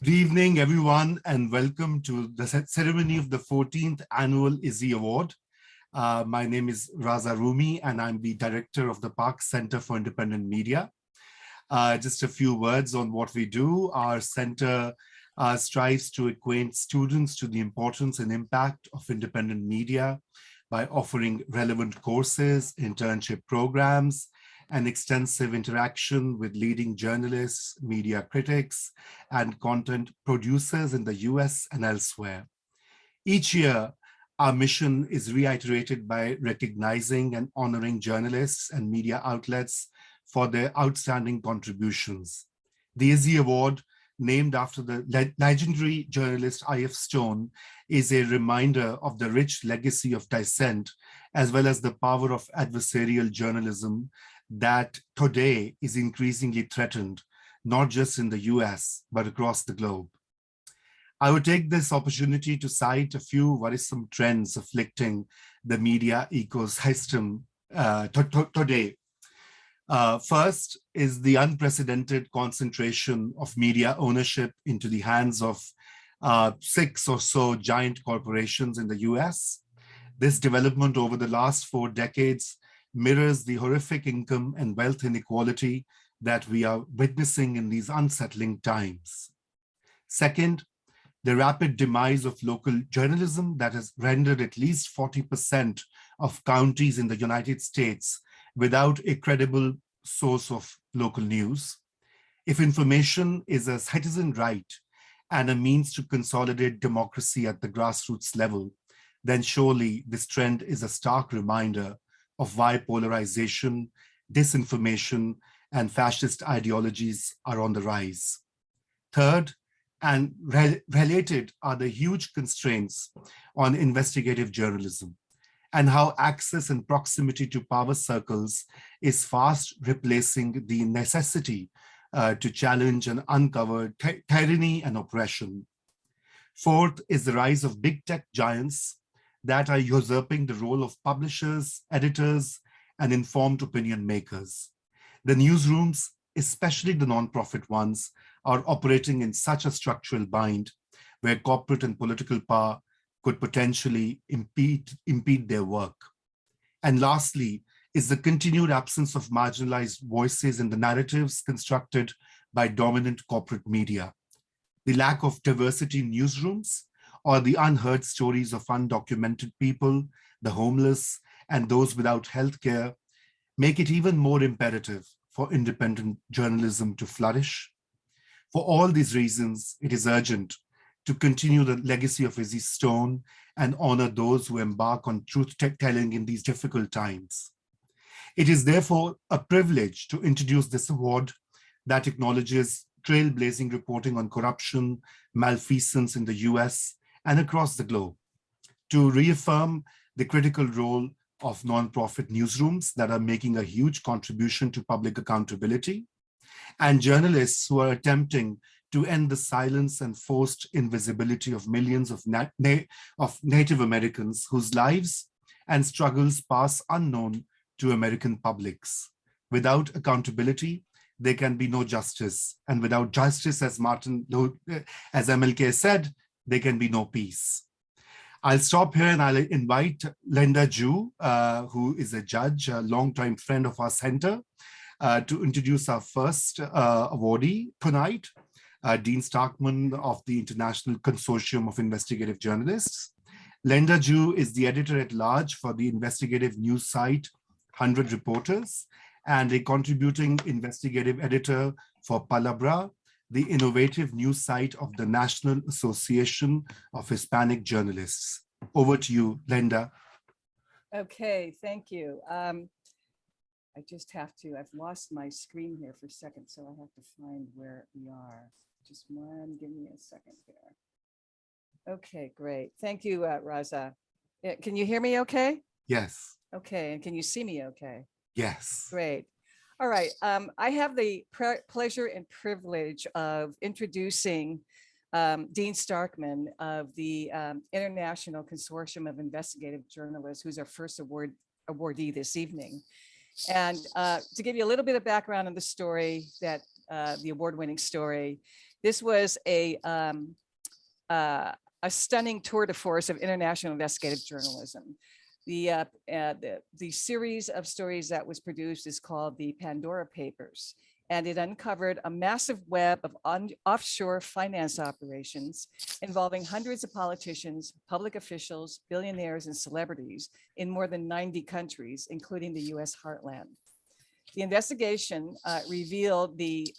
Good evening, everyone, and welcome to the ceremony of the 14th Annual Izzy Award. My name is Raza Rumi, and I'm the director of the Park Center for Independent Media. Just a few words on what we do. Our center strives to acquaint students to the importance and impact of independent media by offering relevant courses, internship programs, and extensive interaction with leading journalists, media critics, and content producers in the US and elsewhere. Each year, our mission is reiterated by recognizing and honoring journalists and media outlets for their outstanding contributions. The Izzy Award, named after the legendary journalist I.F. Stone, is a reminder of the rich legacy of dissent, as well as the power of adversarial journalism that today is increasingly threatened, not just in the US, but across the globe. I would take this opportunity to cite a few worrisome trends afflicting the media ecosystem today. First is the unprecedented concentration of media ownership into the hands of 6 or so giant corporations in the US. This development over the last 4 decades mirrors the horrific income and wealth inequality that we are witnessing in these unsettling times. Second, the rapid demise of local journalism that has rendered at least 40% of counties in the United States without a credible source of local news. If information is a citizen right and a means to consolidate democracy at the grassroots level, then surely this trend is a stark reminder of why polarization, disinformation, and fascist ideologies are on the rise. Third, and related, are the huge constraints on investigative journalism and how access and proximity to power circles is fast replacing the necessity to challenge and uncover tyranny and oppression. Fourth is the rise of big tech giants that are usurping the role of publishers, editors, and informed opinion makers. The newsrooms, especially the nonprofit ones, are operating in such a structural bind where corporate and political power could potentially impede their work. And lastly, is the continued absence of marginalized voices in the narratives constructed by dominant corporate media. The lack of diversity in newsrooms, or the unheard stories of undocumented people, the homeless, and those without health care, make it even more imperative for independent journalism to flourish. For all these reasons, it is urgent to continue the legacy of Izzy Stone and honor those who embark on truth-telling in these difficult times. It is therefore a privilege to introduce this award that acknowledges trailblazing reporting on corruption, malfeasance in the US, and across the globe, to reaffirm the critical role of nonprofit newsrooms that are making a huge contribution to public accountability, and journalists who are attempting to end the silence and forced invisibility of millions of Native Americans whose lives and struggles pass unknown to American publics. Without accountability, there can be no justice. And without justice, as MLK said, there can be no peace. I'll stop here and I'll invite Linda Ju, who is a judge, a longtime friend of our center, to introduce our first awardee tonight, Dean Stockman of the International Consortium of Investigative Journalists. Linda Ju is the editor-at-large for the investigative news site 100 Reporters and a contributing investigative editor for Palabra, the innovative news site of the National Association of Hispanic Journalists. Over to you, Linda. Okay, thank you. I just have to, I've lost my screen here for a second, so I have to find where we are. Give me a second here. Okay, great. Thank you, Raza. Can you hear me okay? Yes. Okay, and can you see me okay? Yes. Great. All right, I have the pleasure and privilege of introducing Dean Stockman of the International Consortium of Investigative Journalists, who's our first awardee this evening. And to give you a little bit of background on the story that the award-winning story. This was a stunning tour de force of international investigative journalism. The series of stories that was produced is called the Pandora Papers, and it uncovered a massive web of offshore finance operations involving hundreds of politicians, public officials, billionaires, and celebrities in more than 90 countries, including the US heartland. The investigation revealed the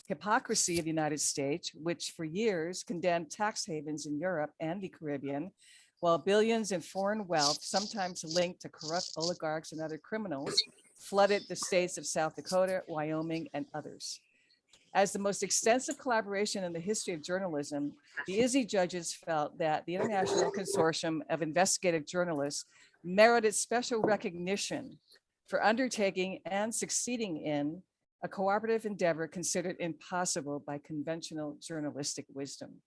hypocrisy of the United States, which for years condemned tax havens in Europe and the Caribbean, while billions in foreign wealth, sometimes linked to corrupt oligarchs and other criminals, flooded the states of South Dakota, Wyoming, and others. As the most extensive collaboration in the history of journalism, the Izzy judges felt that the International Consortium of Investigative Journalists merited special recognition for undertaking and succeeding in a cooperative endeavor considered impossible by conventional journalistic wisdom.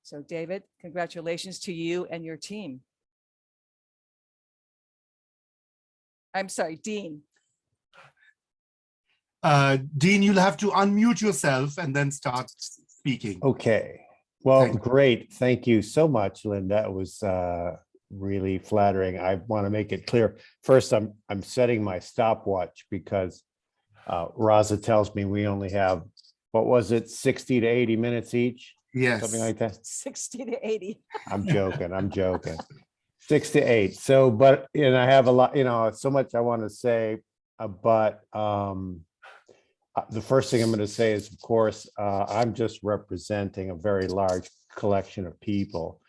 So David, congratulations to you and your team. I'm sorry, Dean. Dean, you'll have to unmute yourself and then start speaking. Okay. Well, great. Thank you so much, Lynn. That was really flattering. I want to make it clear. First, I'm setting my stopwatch because Raza tells me we only have, what was it, 60 to 80 minutes each? Yes. Something like that. 60 to 80. I'm joking. I'm joking. 6 to 8. So, but, and I have a lot, so much I want to say, but the first thing I'm going to say is, of course, I'm just representing a very large collection of people.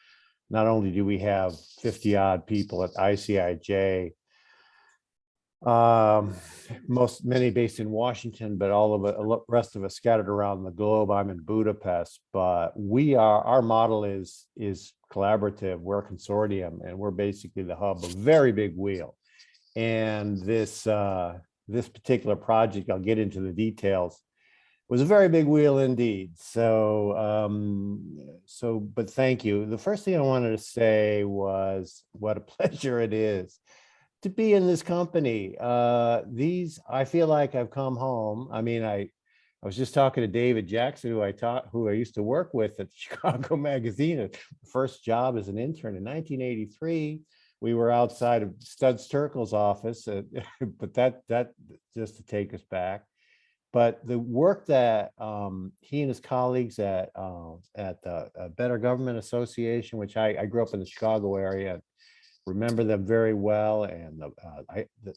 Not only do we have 50 odd people at ICIJ, many based in Washington, but all of the rest of us scattered around the globe. I'm in Budapest, but our model is collaborative. We're a consortium, and we're basically the hub of a very big wheel. And this particular project, I'll get into the details, was a very big wheel indeed. So, but thank you. The first thing I wanted to say was what a pleasure it is to be in this company. I feel like I've come home. I mean, I was just talking to David Jackson, who I used to work with at Chicago Magazine. First job as an intern in 1983. We were outside of Studs Terkel's office, but that just to take us back. But the work that he and his colleagues at the Better Government Association, which I grew up in the Chicago area, remember them very well. And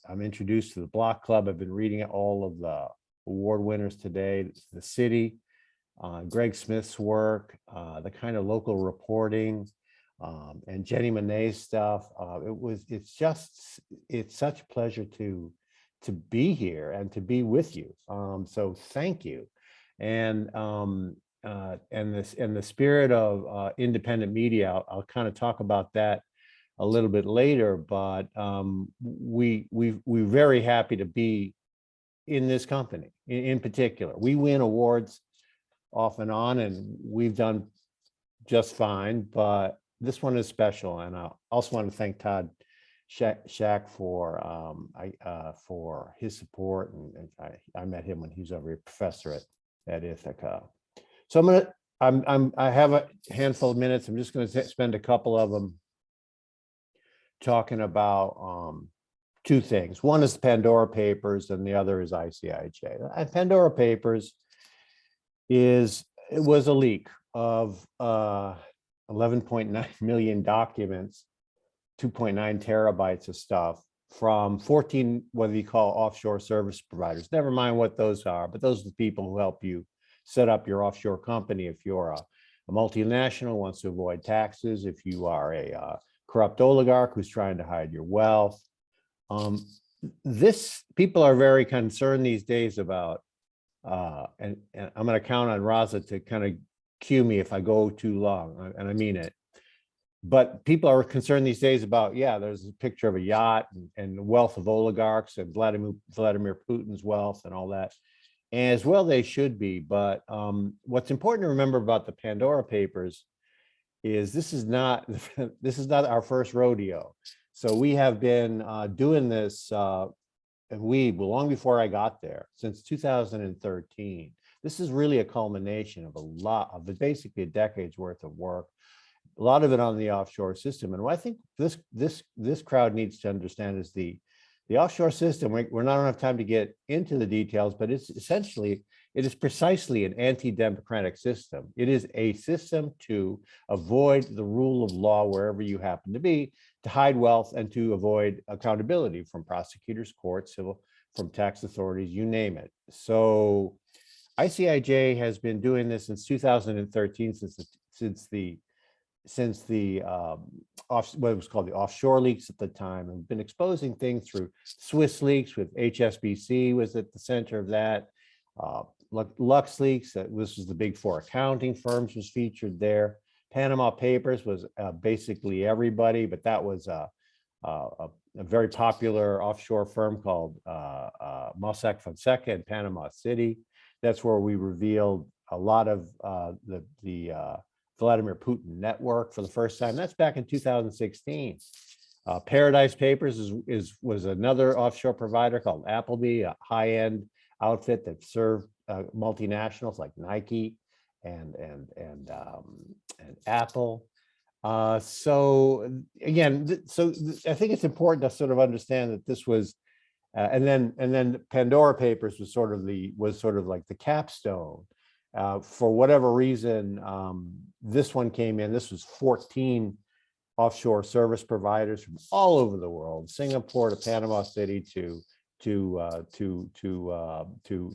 I'm introduced to the Block Club. I've been reading all of the award winners today, the city, Greg Smith's work, the kind of local reporting, and Jenny Monet's stuff. It's such a pleasure to be here and to be with you. So thank you. And the spirit of independent media, I'll kind of talk about that a little bit later, but we're very happy to be in this company in particular. We win awards off and on, and we've done just fine, but this one is special. And I also want to thank Todd Shack for his support. And I met him when he was over a professor at Ithaca. So I have a handful of minutes. I'm just going to spend a couple of them talking about two things. One is the Pandora Papers, and the other is ICIJ. And Pandora Papers was a leak of 11.9 million documents, 2.9 terabytes of stuff from 14, what you call offshore service providers. Never mind what those are, but those are the people who help you set up your offshore company. If you're a multinational, wants to avoid taxes, if you are a corrupt oligarch who's trying to hide your wealth. People are very concerned these days about, and I'm going to count on Raza to kind of cue me if I go too long, and I mean it. But people are concerned these days about, there's a picture of a yacht and the wealth of oligarchs and Vladimir Putin's wealth and all that. And as well, they should be. But what's important to remember about the Pandora Papers is this is not our first rodeo. So we have been doing this, long before I got there, since 2013. This is really a culmination of a lot of basically a decade's worth of work, a lot of it on the offshore system. And what I think this crowd needs to understand is the offshore system. We're not enough time to get into the details, but it's essentially, it is precisely an anti-democratic system. It is a system to avoid the rule of law wherever you happen to be, to hide wealth and to avoid accountability from prosecutors, courts, civil, from tax authorities, you name it. So ICIJ has been doing this since 2013, since the what was called the offshore leaks at the time, and been exposing things through Swiss leaks, with HSBC was at the center of that. Lux leaks, this was the big four accounting firms, was featured there. Panama Papers was basically everybody, but that was a very popular offshore firm called Mossack Fonseca in Panama City. That's where we revealed a lot of the Vladimir Putin network for the first time. That's back in 2016. Paradise Papers was another offshore provider called Appleby, a high-end outfit that served multinationals like Nike and Apple. So again, I think it's important to sort of understand that this was, and then Pandora Papers was sort of like the capstone. For whatever reason, this one came in. This was 14 offshore service providers from all over the world, Singapore to Panama City to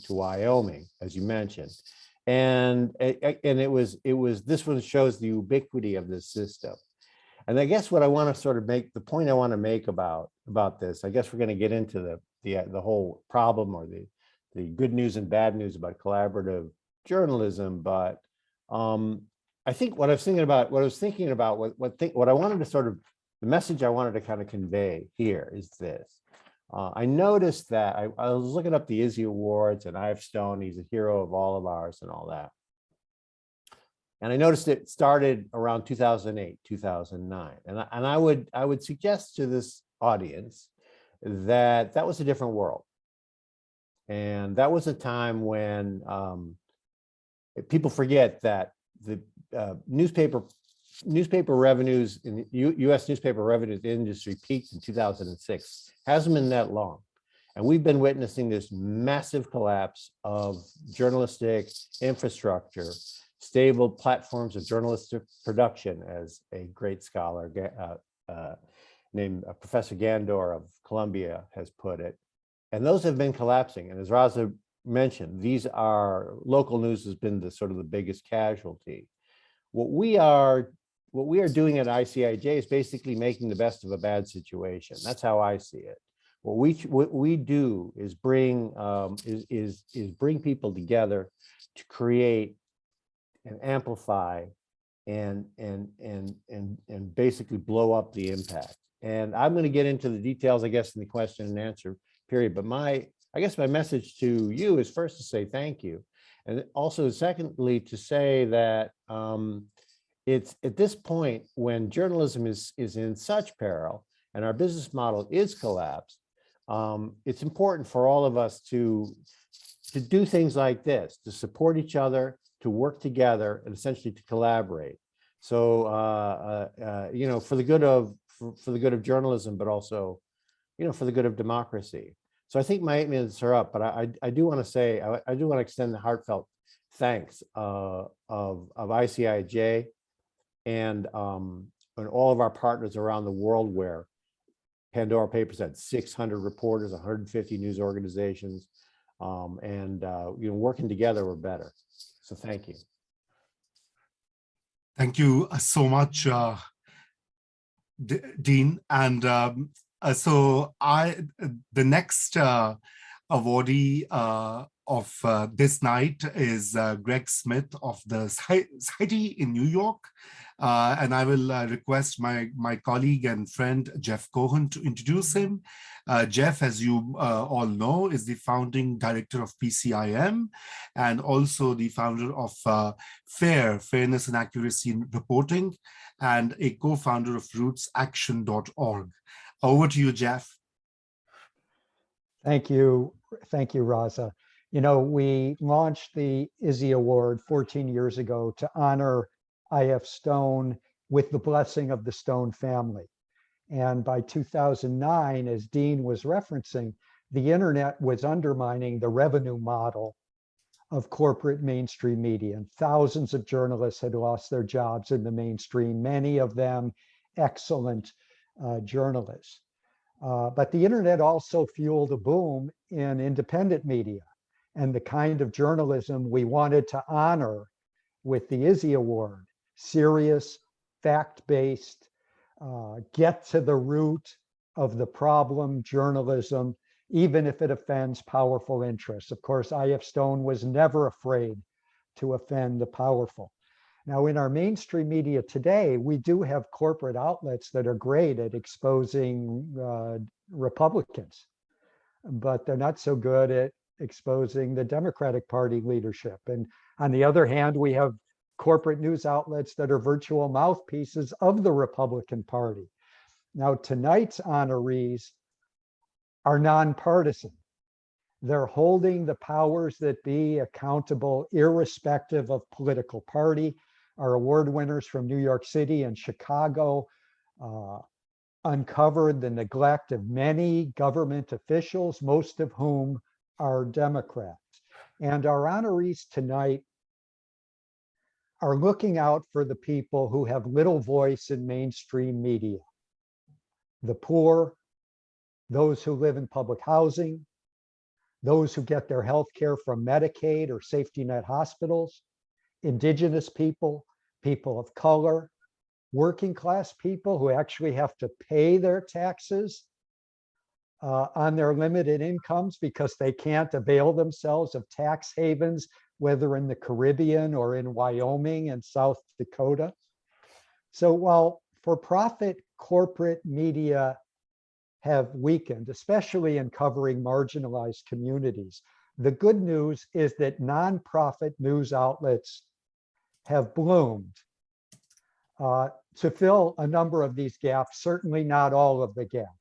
Wyoming, as you mentioned, and it was this one shows the ubiquity of this system. And I guess what I want to sort of make, the point I want to make about this, I guess we're going to get into the whole problem, or the good news and bad news about collaborative journalism, but I think what I was thinking about, what I wanted to sort of, the message I wanted to kind of convey here is this. I noticed that I was looking up the Izzy Awards, and I have Stone, he's a hero of all of ours and all that. And I noticed it started around 2008, 2009. And I would suggest to this audience that that was a different world. And that was a time when people forget that the newspaper revenues in U.S. newspaper revenues industry peaked in 2006. Hasn't been that long. And we've been witnessing this massive collapse of journalistic infrastructure, stable platforms of journalistic production, as a great scholar named Professor Gandor of Columbia has put it. And those have been collapsing. And as Raza mentioned, these are, local news has been the sort of the biggest casualty. What we are doing at ICIJ is basically making the best of a bad situation. That's how I see it. What we do is bring bring people together to create and amplify and basically blow up the impact. And I'm going to get into the details, I guess, in the question and answer period. But I guess my message to you is first to say thank you, and also secondly to say that it's at this point when journalism is in such peril and our business model is collapsed. It's important for all of us to do things like this, to support each other, to work together, and essentially to collaborate. So for the good of journalism, but also for the good of democracy. So I think my 8 minutes are up, but I do want to say, I do want to extend the heartfelt thanks of ICIJ and all of our partners around the world, where Pandora Papers had 600 reporters, 150 news organizations, and working together we're better. So thank you. Thank you so much, Dean. And so the next awardee of this night is Greg Smith of the Society in New York. And I will request my colleague and friend, Jeff Cohen, to introduce him. Jeff, as you all know, is the founding director of PCIM and also the founder of Fairness and Accuracy in Reporting, and a co-founder of rootsaction.org. Over to you, Jeff. Thank you, Raza. You know, we launched the Izzy Award 14 years ago to honor I.F. Stone with the blessing of the Stone family. And by 2009, as Dean was referencing, the internet was undermining the revenue model of corporate mainstream media. And thousands of journalists had lost their jobs in the mainstream, many of them excellent journalists. But the internet also fueled a boom in independent media and the kind of journalism we wanted to honor with the Izzy Award: serious, fact-based, get to the root of the problem journalism, even if it offends powerful interests. Of course, I.F. Stone was never afraid to offend the powerful. Now, in our mainstream media today, we do have corporate outlets that are great at exposing Republicans, but they're not so good at exposing the Democratic Party leadership. And on the other hand, we have corporate news outlets that are virtual mouthpieces of the Republican Party. Now, tonight's honorees are nonpartisan. They're holding the powers that be accountable, irrespective of political party. Our award winners from New York City and Chicago uncovered the neglect of many government officials, most of whom are Democrats. And our honorees tonight are looking out for the people who have little voice in mainstream media: the poor, those who live in public housing, those who get their health care from Medicaid or safety net hospitals, Indigenous people, people of color, working class people who actually have to pay their taxes on their limited incomes because they can't avail themselves of tax havens, whether in the Caribbean or in Wyoming and South Dakota. So while for-profit corporate media have weakened, especially in covering marginalized communities, the good news is that nonprofit news outlets have bloomed to fill a number of these gaps, certainly not all of the gaps,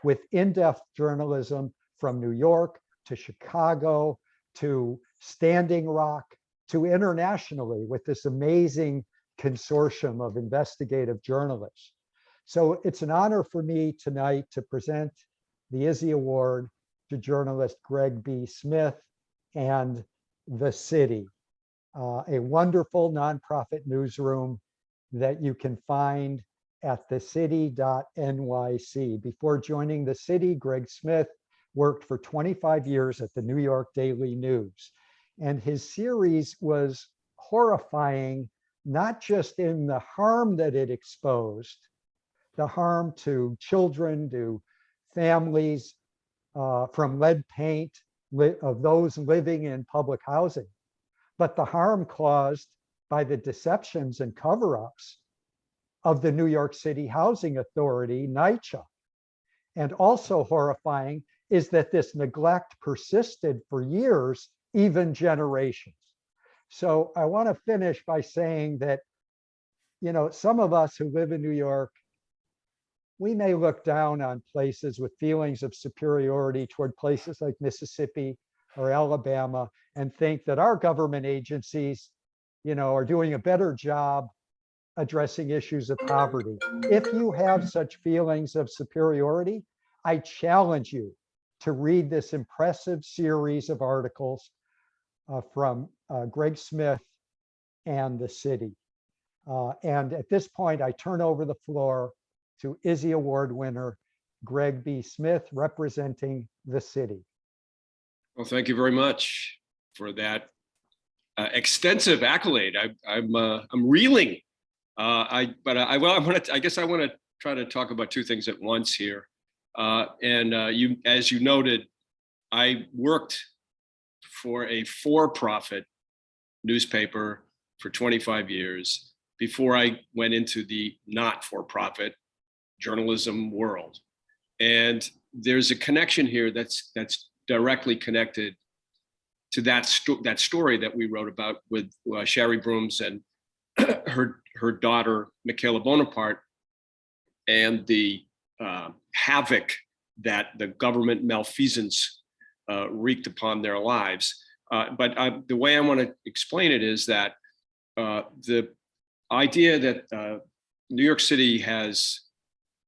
with in-depth journalism from New York to Chicago to Standing Rock to internationally with this amazing consortium of investigative journalists. So it's an honor for me tonight to present the Izzy Award to journalist Greg B. Smith and The City, a wonderful nonprofit newsroom that you can find at thecity.nyc. Before joining The City, Greg Smith worked for 25 years at the New York Daily News. And his series was horrifying, not just in the harm that it exposed, the harm to children, to families from lead paint, of those living in public housing, but the harm caused by the deceptions and cover-ups of the New York City Housing Authority, NYCHA. And also horrifying is that this neglect persisted for years, even generations. So I want to finish by saying that, you know, some of us who live in New York, we may look down on places with feelings of superiority toward places like Mississippi or Alabama and think that our government agencies, you know, are doing a better job addressing issues of poverty. If you have such feelings of superiority, I challenge you to read this impressive series of articles from Greg Smith and The City. And at this point, I turn over the floor to Izzy Award winner Greg B. Smith, representing The City. Well, thank you very much for that extensive accolade. I'm reeling. I guess I want to try to talk about two things at once here. As you noted, I worked for a for-profit newspaper for 25 years before I went into the not-for-profit journalism world. And there's a connection here that's directly connected to that story that we wrote about with Sherry Brooms and her daughter, Michaela Bonaparte, and the havoc that the government malfeasance wreaked upon their lives. The way I want to explain it is that the idea that New York City has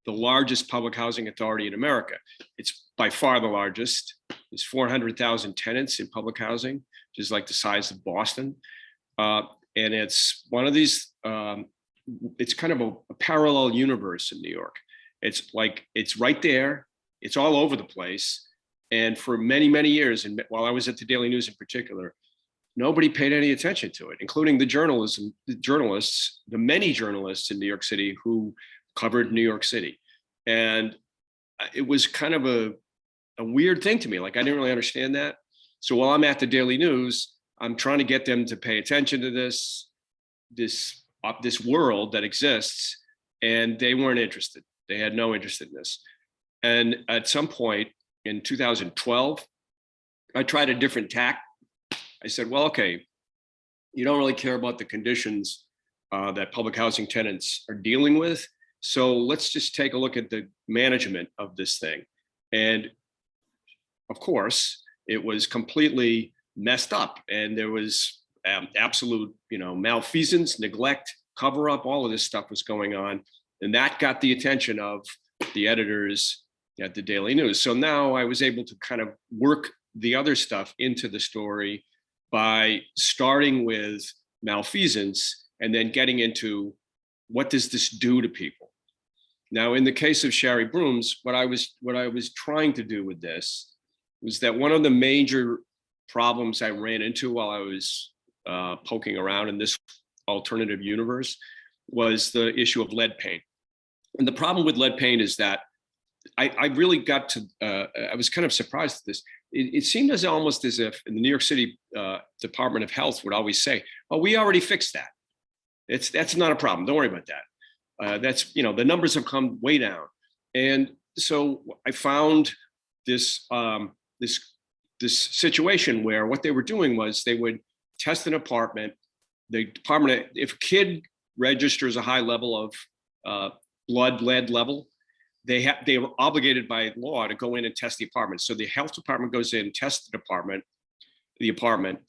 the largest public housing authority in America. It's by far the largest. There's 400,000 tenants in public housing, which is like the size of Boston. And it's one of these, it's kind of a parallel universe in New York. It's like, it's right there. It's all over the place. And for many, many years, and while I was at the Daily News in particular, nobody paid any attention to it, including the journalists, the many journalists in New York City who covered New York City. And it was kind of a weird thing to me. Like, I didn't really understand that. So while I'm at the Daily News, I'm trying to get them to pay attention to this world that exists, and they weren't interested. They had no interest in this. And at some point in 2012, I tried a different tack. I said, well, okay, you don't really care about the conditions that public housing tenants are dealing with. So let's just take a look at the management of this thing. And of course, it was completely messed up. And there was absolute, malfeasance, neglect, cover up, all of this stuff was going on. And that got the attention of the editors at the Daily News. So now I was able to kind of work the other stuff into the story by starting with malfeasance and then getting into what does this do to people? Now, in the case of Shari Brooms, what I was trying to do with this was that one of the major problems I ran into while I was poking around in this alternative universe was the issue of lead paint. And the problem with lead paint is that I really got to, I was kind of surprised at this. It seemed almost as if in the New York City Department of Health would always say, "Oh, we already fixed that. That's not a problem. Don't worry about that. That's, the numbers have come way down." And so I found this this situation where what they were doing was they would test an apartment. The department, if a kid registers a high level of lead level, they were obligated by law to go in and test the apartment. So the health department goes in, tests the apartment,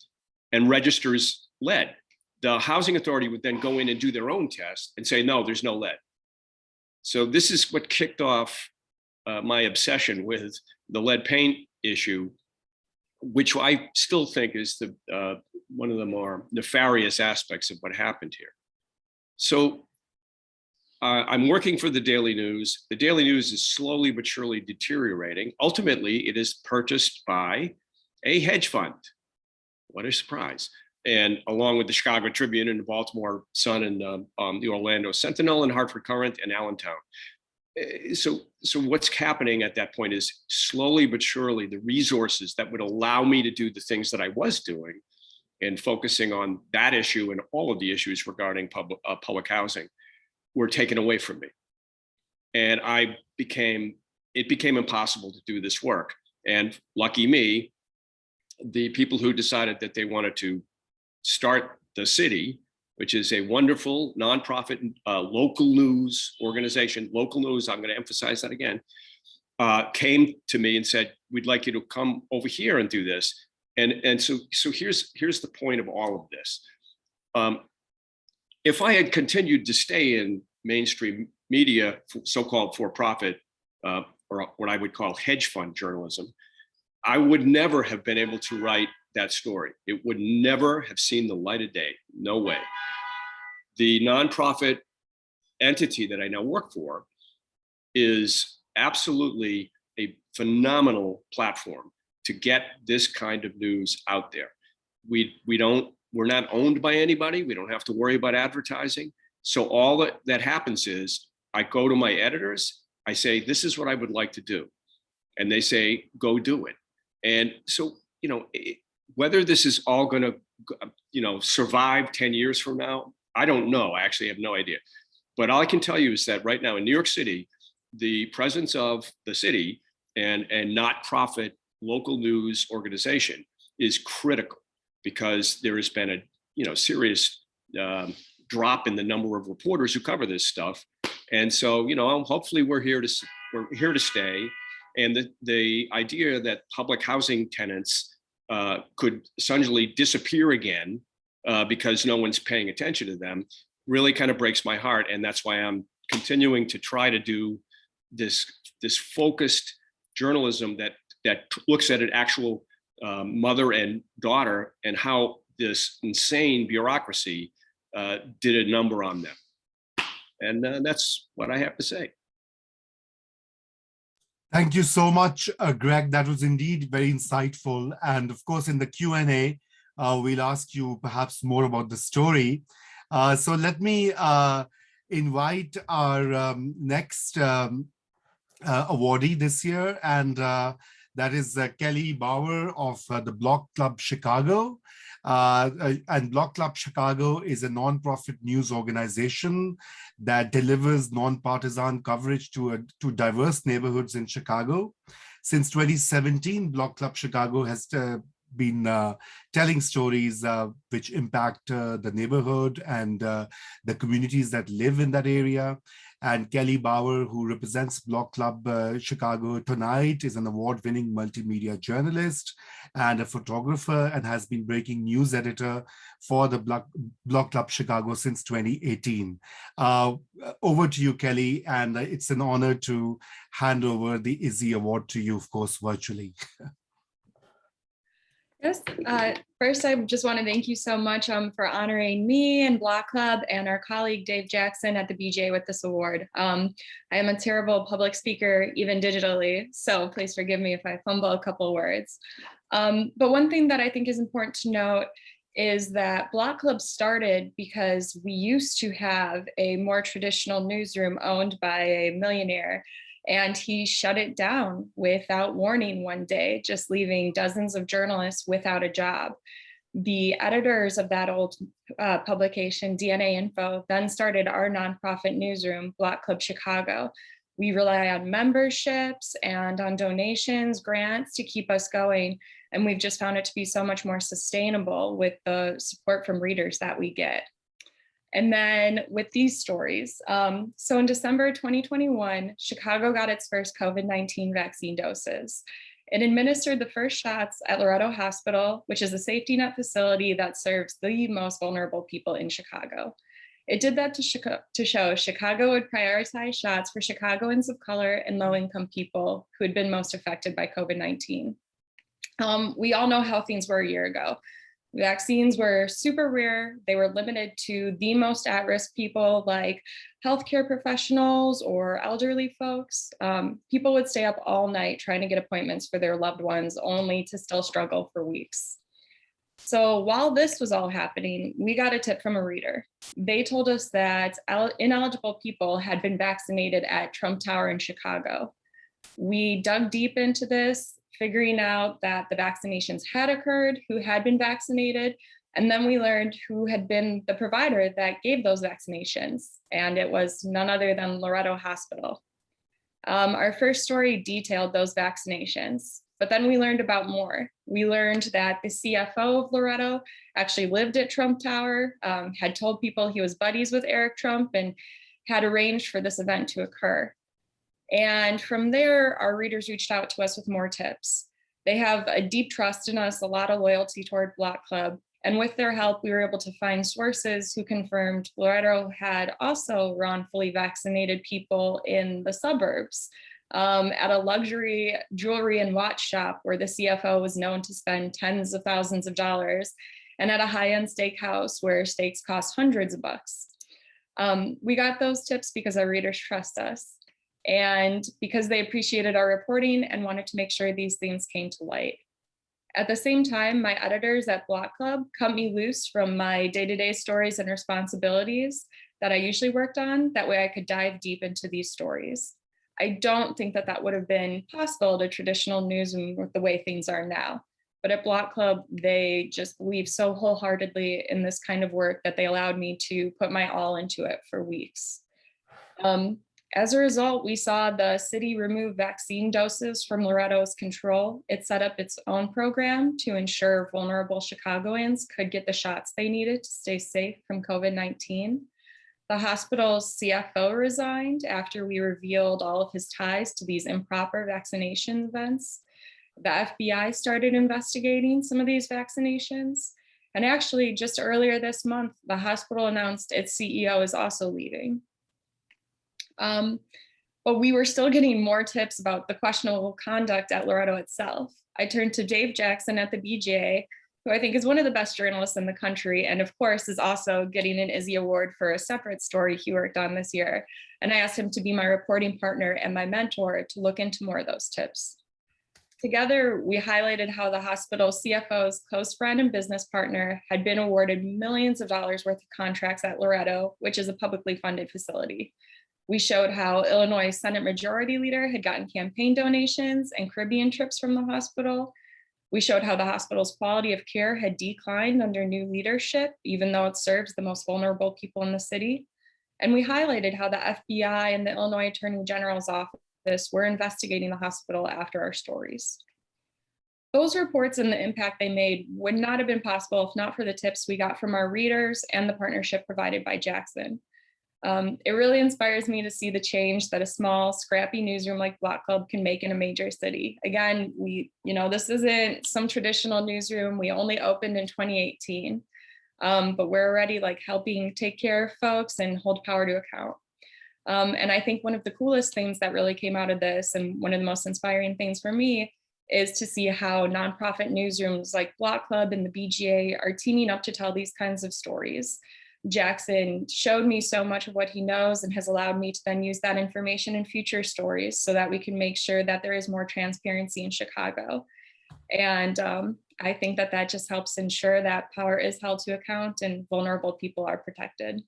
and registers lead. The housing authority would then go in and do their own test and say, no, there's no lead. So this is what kicked off my obsession with the lead paint issue, which I still think is one of the more nefarious aspects of what happened here. So I'm working for the Daily News. The Daily News is slowly but surely deteriorating. Ultimately, it is purchased by a hedge fund. What a surprise. And along with the Chicago Tribune and the Baltimore Sun and the Orlando Sentinel and Hartford Courant and Allentown. So what's happening at that point is slowly but surely the resources that would allow me to do the things that I was doing and focusing on that issue and all of the issues regarding public housing were taken away from me. And it became impossible to do this work. And lucky me, the people who decided that they wanted to start the City, which is a wonderful nonprofit local news organization, local news, I'm going to emphasize that again, came to me and said, we'd like you to come over here and do this. And so here's the point of all of this. If I had continued to stay in mainstream media, so-called for-profit, or what I would call hedge fund journalism, I would never have been able to write that story. It would never have seen the light of day. No way. The nonprofit entity that I now work for is absolutely a phenomenal platform to get this kind of news out there. We're not owned by anybody. We don't have to worry about advertising. So all that happens is I go to my editors, I say, this is what I would like to do. And they say, go do it. And so, whether this is all going to, survive 10 years from now, I don't know. I actually have no idea. But all I can tell you is that right now in New York City, the presence of the city and not-profit local news organization is critical, because there has been a serious drop in the number of reporters who cover this stuff. And so, hopefully we're here to stay. And the idea that public housing tenants could essentially disappear again because no one's paying attention to them really kind of breaks my heart. And that's why I'm continuing to try to do this focused journalism that looks at an actual mother and daughter and how this insane bureaucracy did a number on them. And that's what I have to say. Thank you so much, Greg. That was indeed very insightful. And of course, in the Q&A, we'll ask you perhaps more about the story. So let me invite our next awardee this year, and that is Kelly Bauer of the Block Club Chicago. And Block Club Chicago is a nonprofit news organization that delivers nonpartisan coverage to diverse neighborhoods in Chicago. Since 2017, Block Club Chicago has been telling stories which impact the neighborhood and the communities that live in that area. And Kelly Bauer, who represents Block Club Chicago tonight, is an award-winning multimedia journalist and a photographer, and has been breaking news editor for the Block Club Chicago since 2018. Over to you, Kelly, and it's an honor to hand over the Izzy Award to you, of course, virtually. Yes, first I just want to thank you so much for honoring me and Block Club and our colleague Dave Jackson at the BJ with this award. I am a terrible public speaker, even digitally, so please forgive me if I fumble a couple words. But one thing that I think is important to note is that Block Club started because we used to have a more traditional newsroom owned by a millionaire, and he shut it down without warning one day, just leaving dozens of journalists without a job. The editors of that old publication, DNA Info, then started our nonprofit newsroom, Block Club Chicago. We rely on memberships and on donations, grants to keep us going. And we've just found it to be so much more sustainable with the support from readers that we get. And then with these stories, so in December 2021, Chicago got its first COVID-19 vaccine doses. It administered the first shots at Loretto Hospital, which is a safety net facility that serves the most vulnerable people in Chicago. It did that to show Chicago would prioritize shots for Chicagoans of color and low-income people who had been most affected by COVID-19. We all know how things were a year ago. Vaccines were super rare. They were limited to the most at-risk people like healthcare professionals or elderly folks. People would stay up all night trying to get appointments for their loved ones, only to still struggle for weeks. So while this was all happening, we got a tip from a reader. They told us that ineligible people had been vaccinated at Trump Tower in Chicago. We dug deep into this, figuring out that the vaccinations had occurred, who had been vaccinated, and then we learned who had been the provider that gave those vaccinations, and it was none other than Loretto Hospital. Our first story detailed those vaccinations, but then we learned about more. We learned that the CFO of Loretto actually lived at Trump Tower, had told people he was buddies with Eric Trump, and had arranged for this event to occur. And from there, our readers reached out to us with more tips. They have a deep trust in us, a lot of loyalty toward Block Club. And with their help, we were able to find sources who confirmed Loretto had also wrongfully vaccinated people in the suburbs at a luxury jewelry and watch shop where the CFO was known to spend tens of thousands of dollars, and at a high-end steakhouse where steaks cost hundreds of bucks. We got those tips because our readers trust us, and because they appreciated our reporting and wanted to make sure these things came to light. At the same time, my editors at Block Club cut me loose from my day-to-day stories and responsibilities that I usually worked on. That way I could dive deep into these stories. I don't think that that would have been possible at a traditional newsroom with the way things are now. But at Block Club, they just believe so wholeheartedly in this kind of work that they allowed me to put my all into it for weeks. As a result, we saw the city remove vaccine doses from Loretto's control. It set up its own program to ensure vulnerable Chicagoans could get the shots they needed to stay safe from COVID-19. The hospital's CFO resigned after we revealed all of his ties to these improper vaccination events. the FBI started investigating some of these vaccinations. And actually, just earlier this month, the hospital announced its CEO is also leaving. But we were still getting more tips about the questionable conduct at Loretto itself. I turned to Dave Jackson at the BJA, who I think is one of the best journalists in the country, and of course is also getting an Izzy Award for a separate story he worked on this year. And I asked him to be my reporting partner and my mentor to look into more of those tips. Together, we highlighted how the hospital's CFO's close friend and business partner had been awarded millions of dollars worth of contracts at Loretto, which is a publicly funded facility. We showed how Illinois Senate Majority Leader had gotten campaign donations and Caribbean trips from the hospital. We showed how the hospital's quality of care had declined under new leadership, even though it serves the most vulnerable people in the city. And we highlighted how the FBI and the Illinois Attorney General's office were investigating the hospital after our stories. Those reports and the impact they made would not have been possible if not for the tips we got from our readers and the partnership provided by Jackson. It really inspires me to see the change that a small, scrappy newsroom like Block Club can make in a major city. Again, this isn't some traditional newsroom. We only opened in 2018, but we're already helping take care of folks and hold power to account. And I think one of the coolest things that really came out of this, and one of the most inspiring things for me, is to see how nonprofit newsrooms like Block Club and the BGA are teaming up to tell these kinds of stories. Jackson showed me so much of what he knows and has allowed me to then use that information in future stories so that we can make sure that there is more transparency in Chicago. And I think that just helps ensure that power is held to account and vulnerable people are protected.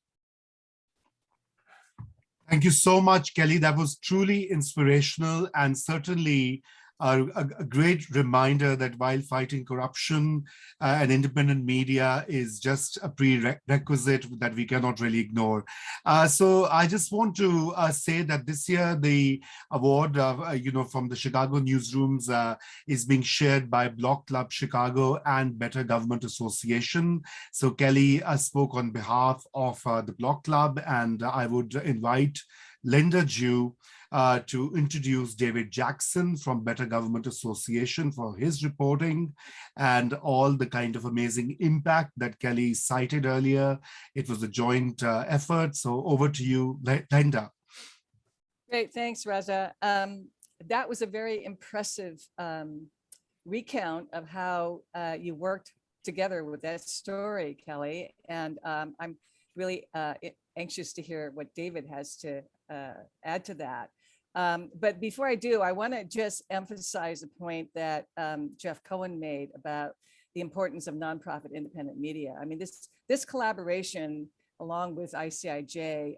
Thank you so much, Kelly. That was truly inspirational and certainly a great reminder that while fighting corruption and independent media is just a prerequisite that we cannot really ignore. So I just want to say that this year the award, from the Chicago newsrooms is being shared by Block Club Chicago and Better Government Association. So Kelly spoke on behalf of the Block Club, and I would invite Linda Jew to introduce David Jackson from Better Government Association for his reporting and all the kind of amazing impact that Kelly cited earlier. It was a joint effort. So over to you, Linda. Great, thanks, Raza. That was a very impressive recount of how you worked together with that story, Kelly. And I'm really anxious to hear what David has to add to that. But before I do, I want to just emphasize a point that Jeff Cohen made about the importance of nonprofit independent media. I mean, this collaboration, along with ICIJ,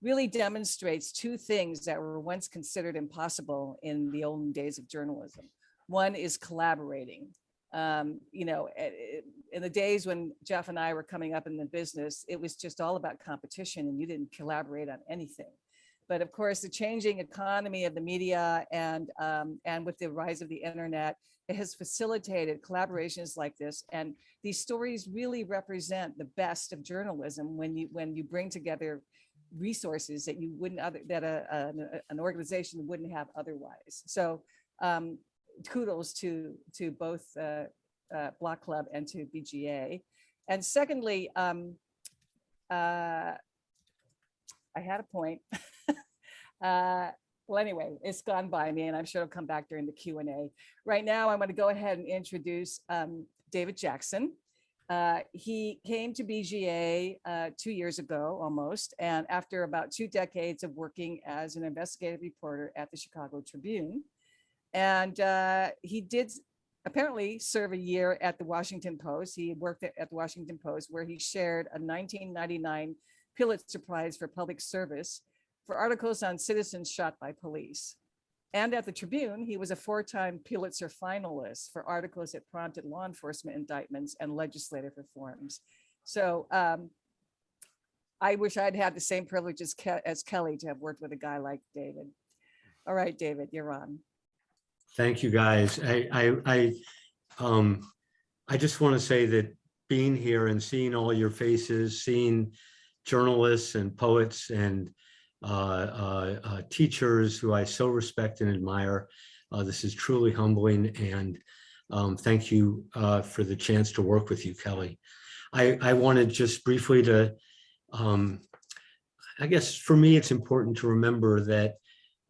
really demonstrates two things that were once considered impossible in the olden days of journalism. One is collaborating. In the days when Jeff and I were coming up in the business, it was just all about competition and you didn't collaborate on anything. But of course, the changing economy of the media and with the rise of the internet, it has facilitated collaborations like this. And these stories really represent the best of journalism when you bring together resources that you wouldn't an organization wouldn't have otherwise. So kudos to both Block Club and to BGA. And secondly, I had a point. Well, anyway, it's gone by me and I'm sure it'll come back during the Q&A. Right now, I'm going to go ahead and introduce David Jackson. He came to BGA 2 years ago almost, and after about 2 decades of working as an investigative reporter at the Chicago Tribune. And he did apparently serve a year at the Washington Post. He worked at the Washington Post, where he shared a 1999 Pulitzer Prize for Public Service for articles on citizens shot by police. And at the Tribune, he was a 4-time Pulitzer finalist for articles that prompted law enforcement indictments and legislative reforms. So I wish I'd had the same privilege as Kelly to have worked with a guy like David. All right, David, you're on. Thank you, guys. I just want to say that being here and seeing all your faces, seeing journalists and poets and teachers who I so respect and admire, This is truly humbling, and thank you for the chance to work with you, Kelly. I wanted just briefly to, I guess for me, it's important to remember that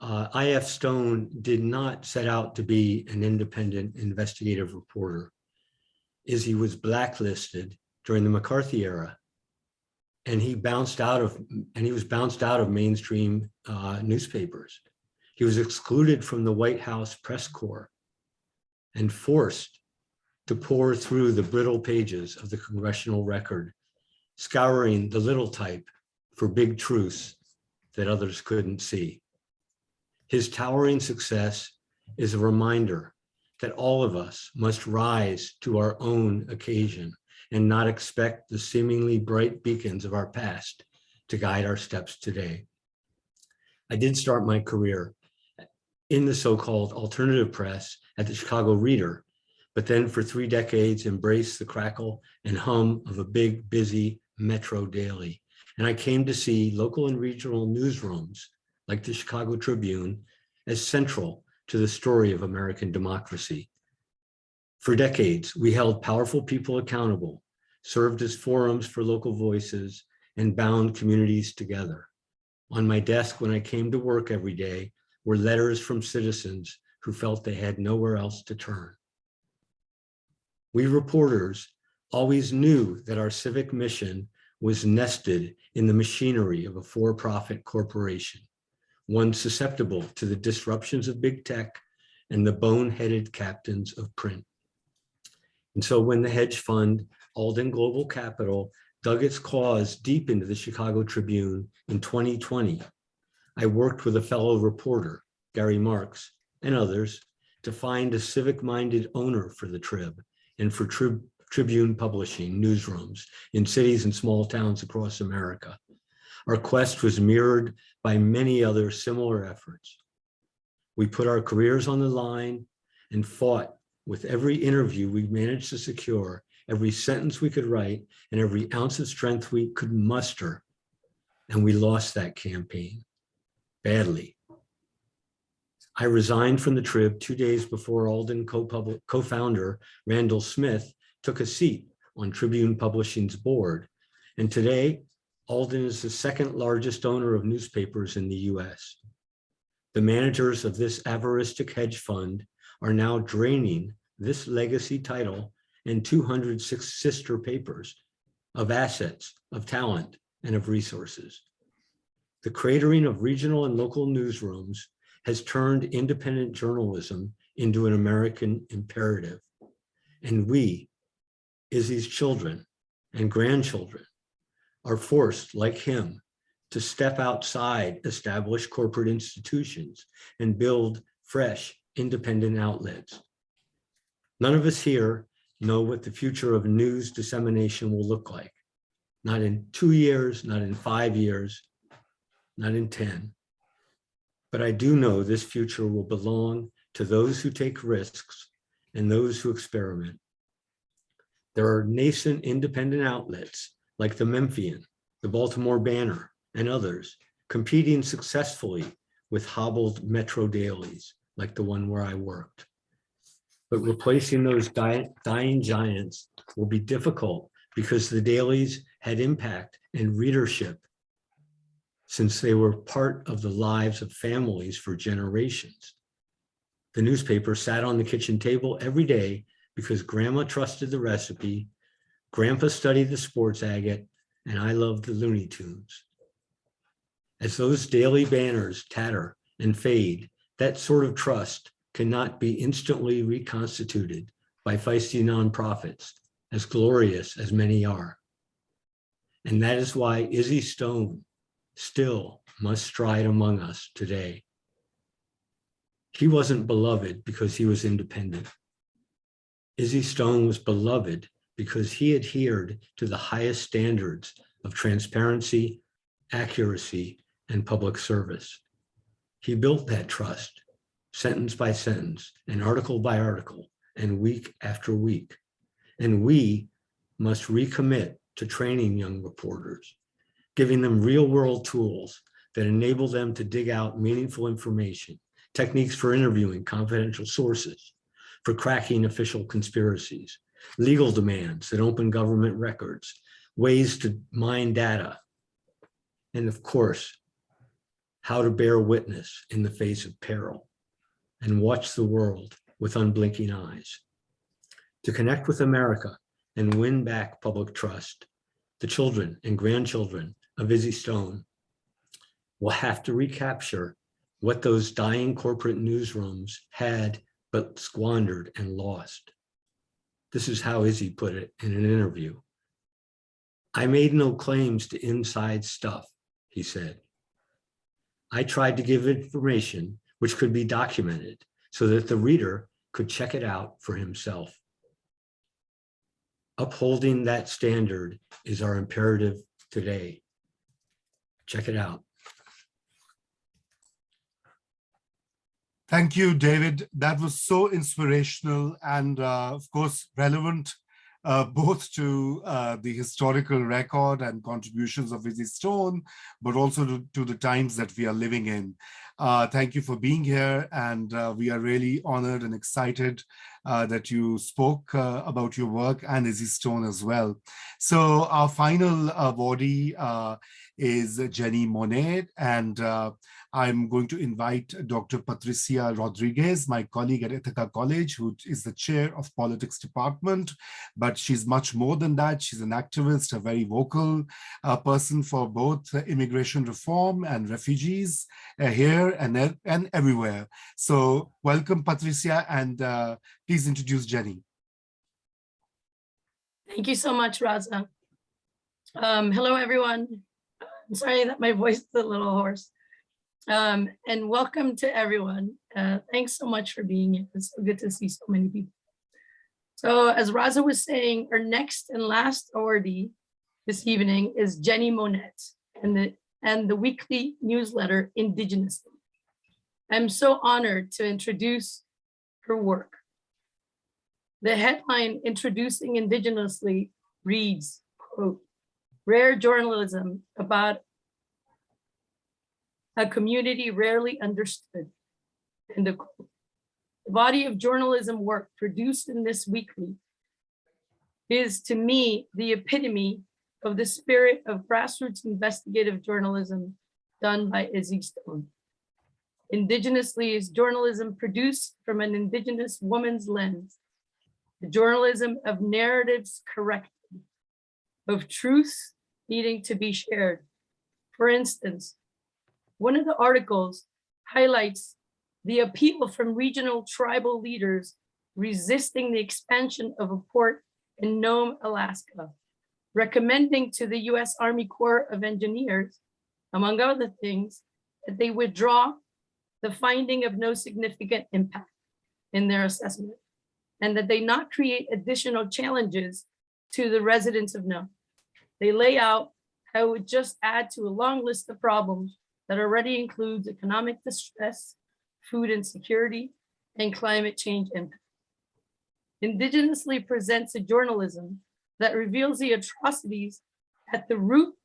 I.F. Stone did not set out to be an independent investigative reporter. Izzy was blacklisted during the McCarthy era, and he was bounced out of mainstream newspapers. He was excluded from the White House press corps and forced to pore through the brittle pages of the congressional record, scouring the little type for big truths that others couldn't see. His towering success is a reminder that all of us must rise to our own occasion and not expect the seemingly bright beacons of our past to guide our steps today. I did start my career in the so-called alternative press at the Chicago Reader, but then for 3 decades embraced the crackle and hum of a big, busy metro daily. And I came to see local and regional newsrooms like the Chicago Tribune as central to the story of American democracy. For decades, we held powerful people accountable, served as forums for local voices, and bound communities together. On my desk when I came to work every day were letters from citizens who felt they had nowhere else to turn. We reporters always knew that our civic mission was nested in the machinery of a for-profit corporation, one susceptible to the disruptions of big tech and the boneheaded captains of print. And so when the hedge fund, Alden Global Capital, dug its claws deep into the Chicago Tribune in 2020, I worked with a fellow reporter, Gary Marks, and others to find a civic-minded owner for the Trib and for Tribune publishing newsrooms in cities and small towns across America. Our quest was mirrored by many other similar efforts. We put our careers on the line and fought with every interview we managed to secure, every sentence we could write, and every ounce of strength we could muster. And we lost that campaign badly. I resigned from the Trib 2 days before Alden co-founder Randall Smith took a seat on Tribune Publishing's board. And today, Alden is the second largest owner of newspapers in the US. The managers of this avaristic hedge fund are now draining this legacy title and 206 sister papers of assets, of talent, and of resources. The cratering of regional and local newsrooms has turned independent journalism into an American imperative. And we, Izzy's children and grandchildren, are forced, like him, to step outside established corporate institutions and build fresh, independent outlets. None of us here know what the future of news dissemination will look like. Not in 2 years, not in 5 years, not in 10. But I do know this future will belong to those who take risks and those who experiment. There are nascent independent outlets like the Memphian, the Baltimore Banner, and others competing successfully with hobbled metro dailies like the one where I worked. But replacing those dying giants will be difficult because the dailies had impact and readership since they were part of the lives of families for generations. The newspaper sat on the kitchen table every day because grandma trusted the recipe, grandpa studied the sports agate, and I loved the Looney Tunes. As those daily banners tatter and fade, that sort of trust cannot be instantly reconstituted by feisty nonprofits, as glorious as many are. And that is why Izzy Stone still must stride among us today. He wasn't beloved because he was independent. Izzy Stone was beloved because he adhered to the highest standards of transparency, accuracy, and public service. He built that trust, sentence by sentence, and article by article, and week after week. And we must recommit to training young reporters, giving them real-world tools that enable them to dig out meaningful information, techniques for interviewing confidential sources, for cracking official conspiracies, legal demands that open government records, ways to mine data, and of course, how to bear witness in the face of peril and watch the world with unblinking eyes. To connect with America and win back public trust, the children and grandchildren of Izzy Stone will have to recapture what those dying corporate newsrooms had but squandered and lost. This is how Izzy put it in an interview. "I made no claims to inside stuff," he said. "I tried to give information which could be documented so that the reader could check it out for himself. Upholding that standard is our imperative today. Check it out." Thank you, David. That was so inspirational and, of course, relevant both to the historical record and contributions of Izzy Stone, but also to the times that we are living in. Thank you for being here, and we are really honored and excited that you spoke about your work and Izzy Stone as well. So our final awardee is Jenny Monet, and I'm going to invite Dr. Patricia Rodriguez, my colleague at Ithaca College, who is the chair of politics department, but she's much more than that. She's an activist, a very vocal person for both immigration reform and refugees here and everywhere. So welcome, Patricia, and please introduce Jenny. Thank you so much, Raza. Hello, everyone. I'm sorry that my voice is a little hoarse. And welcome to everyone. Thanks so much for being here. It's so good to see so many people. So as Raza was saying, our next and last awardee this evening is Jenny Monet and the weekly newsletter Indigenous. I'm so honored to introduce her work. The headline introducing Indigenously reads, quote, "Rare journalism about a community rarely understood," end of quote. The body of journalism work produced in this weekly is, to me, the epitome of the spirit of grassroots investigative journalism done by Izzy Stone. Indigenously is journalism produced from an Indigenous woman's lens, the journalism of narratives corrected, of truths needing to be shared. For instance, one of the articles highlights the appeal from regional tribal leaders resisting the expansion of a port in Nome, Alaska, recommending to the US Army Corps of Engineers, among other things, that they withdraw the finding of no significant impact in their assessment, and that they not create additional challenges to the residents of Nome. They lay out how it would just add to a long list of problems that already includes economic distress, food insecurity, and climate change impact. Indigenously presents a journalism that reveals the atrocities at the root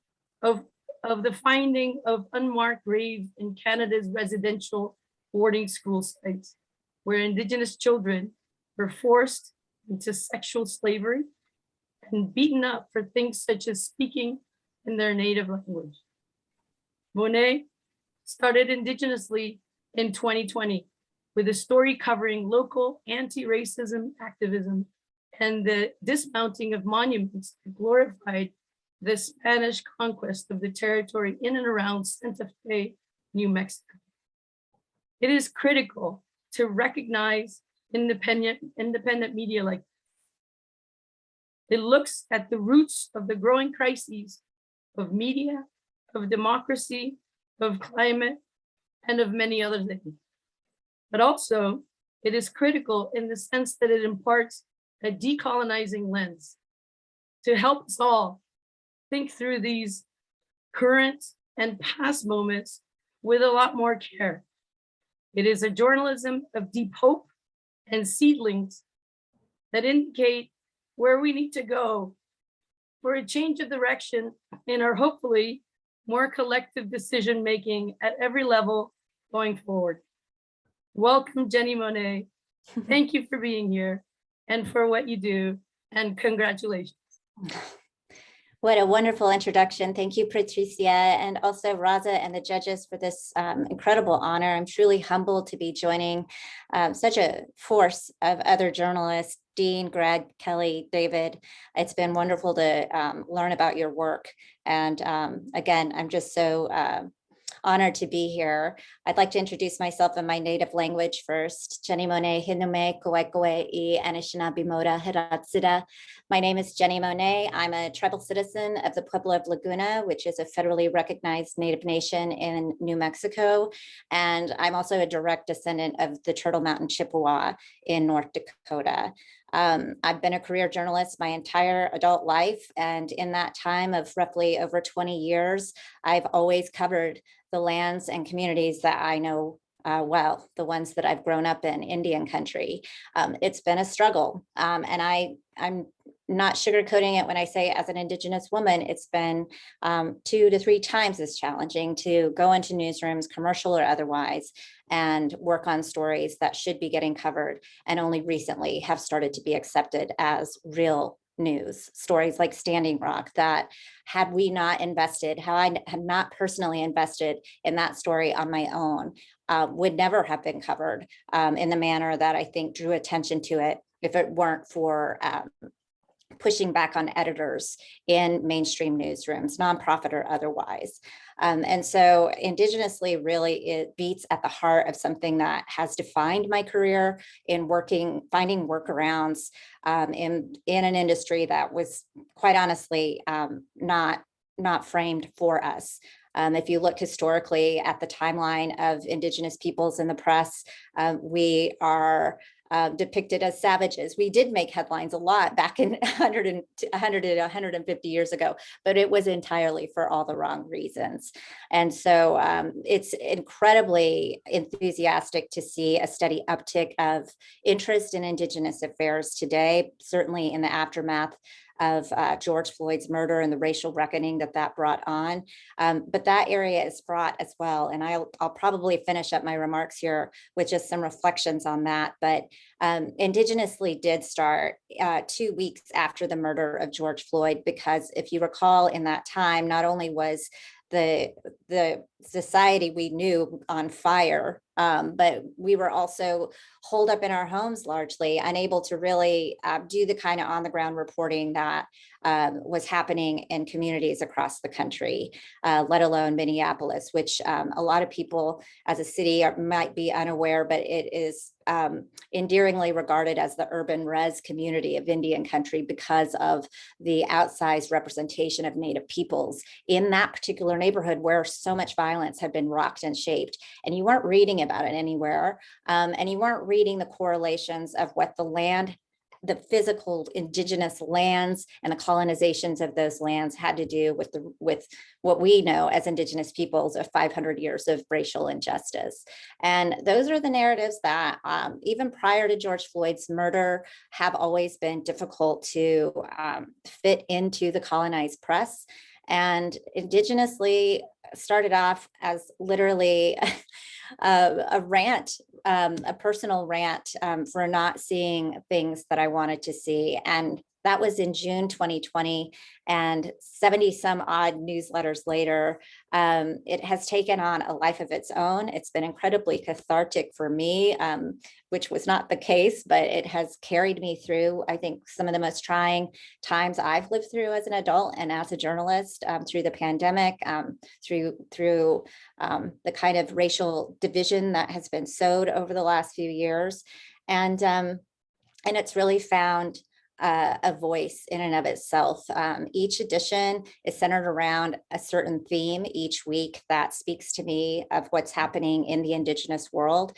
of the finding of unmarked graves in Canada's residential boarding school sites, where Indigenous children were forced into sexual slavery and beaten up for things such as speaking in their native language. Monet started Indigenously in 2020 with a story covering local anti-racism activism and the dismounting of monuments that glorified the Spanish conquest of the territory in and around Santa Fe, New Mexico. It is critical to recognize independent media like this. It looks at the roots of the growing crises of media, of democracy, of climate, and of many other things. But also, it is critical in the sense that it imparts a decolonizing lens to help us all think through these current and past moments with a lot more care. It is a journalism of deep hope and seedlings that indicate where we need to go for a change of direction in our hopefully more collective decision-making at every level going forward. Welcome, Jenny Monet. Thank you for being here and for what you do, and congratulations. What a wonderful introduction. Thank you, Patricia, and also Raza and the judges for this incredible honor. I'm truly humbled to be joining such a force of other journalists, Dean, Greg, Kelly, David. It's been wonderful to learn about your work. And again, I'm just so honored to be here. I'd like to introduce myself in my native language first. Jenny Monet, Hinume, Koekwe, I Anishinaabe Moda, Hiratsida. My name is Jenny Monet. I'm a tribal citizen of the Pueblo of Laguna, which is a federally recognized Native nation in New Mexico. And I'm also a direct descendant of the Turtle Mountain Chippewa in North Dakota. I've been a career journalist my entire adult life. And in that time of roughly over 20 years, I've always covered the lands and communities that I know well, the ones that I've grown up in, Indian country. It's been a struggle. And I'm not sugarcoating it when I say as an Indigenous woman, it's been 2 to 3 times as challenging to go into newsrooms, commercial or otherwise, and work on stories that should be getting covered and only recently have started to be accepted as real news. Stories like Standing Rock, that had we not invested, how I had not personally invested in that story on my own, would never have been covered in the manner that I think drew attention to it if it weren't for pushing back on editors in mainstream newsrooms, nonprofit or otherwise. And so indigenously really it beats at the heart of something that has defined my career in finding workarounds in an industry that was quite honestly not framed for us. If you look historically at the timeline of Indigenous peoples in the press, we are depicted as savages. We did make headlines a lot back in 100 to 150 years ago, but it was entirely for all the wrong reasons. And so it's incredibly enthusiastic to see a steady uptick of interest in Indigenous affairs today, certainly in the aftermath of George Floyd's murder and the racial reckoning that brought on. But that area is fraught as well. And I'll probably finish up my remarks here with just some reflections on that. But Indigenously did start 2 weeks after the murder of George Floyd, because if you recall in that time, not only was the society we knew on fire, but we were also holed up in our homes, largely unable to really do the kind of on the ground reporting that was happening in communities across the country, let alone Minneapolis, which a lot of people as a city might be unaware, but it is endearingly regarded as the urban res community of Indian country because of the outsized representation of Native peoples in that particular neighborhood where so much violence had been rocked and shaped. And you weren't reading about it anywhere. And you weren't reading the correlations of what the physical Indigenous lands and the colonizations of those lands had to do with what we know as Indigenous peoples of 500 years of racial injustice. And those are the narratives that even prior to George Floyd's murder have always been difficult to fit into the colonized press. And Indigenously started off as literally a rant, a personal rant for not seeing things that I wanted to see. And that was in June 2020, and 70 some odd newsletters later, it has taken on a life of its own. It's been incredibly cathartic for me, which was not the case, but it has carried me through, I think, some of the most trying times I've lived through as an adult and as a journalist, through the pandemic, through the kind of racial division that has been sowed over the last few years. And it's really found a voice in and of itself. Each edition is centered around a certain theme each week that speaks to me of what's happening in the Indigenous world,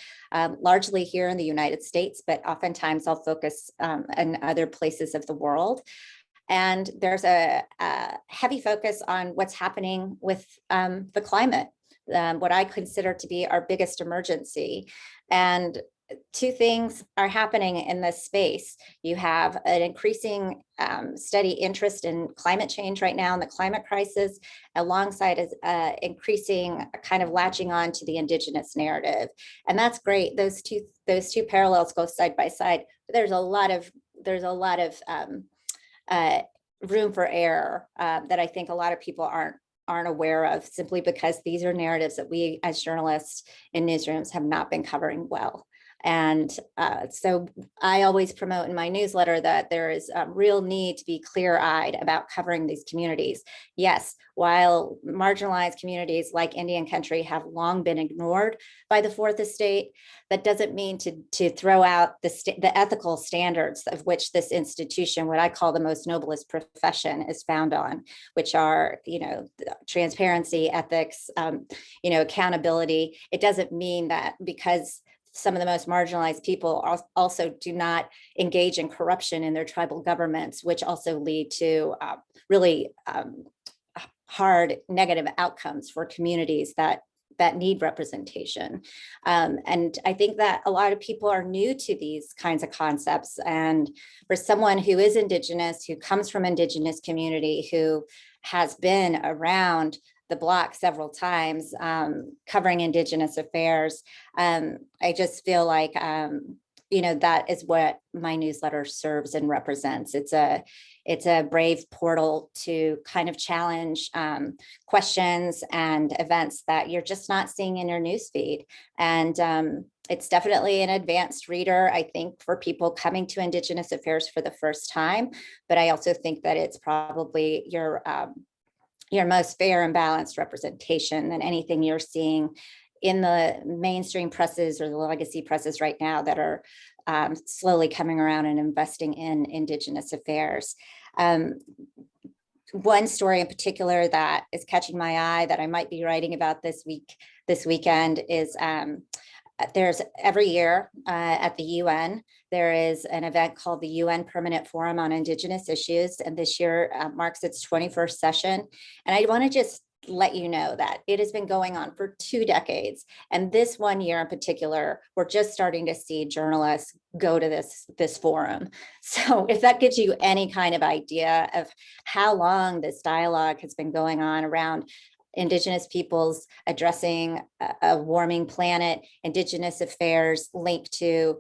largely here in the United States, but oftentimes I'll focus in other places of the world. And there's a heavy focus on what's happening with the climate, what I consider to be our biggest emergency. And two things are happening in this space. You have an increasing steady interest in climate change right now and the climate crisis, alongside is increasing kind of latching on to the Indigenous narrative. And that's great. Those two parallels go side by side. But there's a lot of room for error that I think a lot of people aren't aware of, simply because these are narratives that we as journalists in newsrooms have not been covering well. And so I always promote in my newsletter that there is a real need to be clear-eyed about covering these communities. Yes, while marginalized communities like Indian country have long been ignored by the Fourth Estate, that doesn't mean to throw out the ethical standards of which this institution, what I call the most noblest profession, is found on, which are, transparency, ethics, accountability. It doesn't mean that because some of the most marginalized people also do not engage in corruption in their tribal governments, which also lead to really hard negative outcomes for communities that need representation. And I think that a lot of people are new to these kinds of concepts. And for someone who is Indigenous, who comes from Indigenous community, who has been around the block several times covering Indigenous affairs, I just feel like that is what my newsletter serves and represents. It's a brave portal to kind of challenge questions and events that you're just not seeing in your newsfeed. And it's definitely an advanced reader, I think, for people coming to Indigenous affairs for the first time. But I also think that it's probably your most fair and balanced representation than anything you're seeing in the mainstream presses or the legacy presses right now that are slowly coming around and investing in Indigenous affairs. One story in particular that is catching my eye that I might be writing about this weekend is there's every year at the UN, there is an event called the UN Permanent Forum on Indigenous Issues. And this year marks its 21st session. And I want to just let you know that it has been going on for 2 decades. And this one year in particular, we're just starting to see journalists go to this forum. So if that gives you any kind of idea of how long this dialogue has been going on around Indigenous peoples addressing a warming planet, Indigenous affairs linked to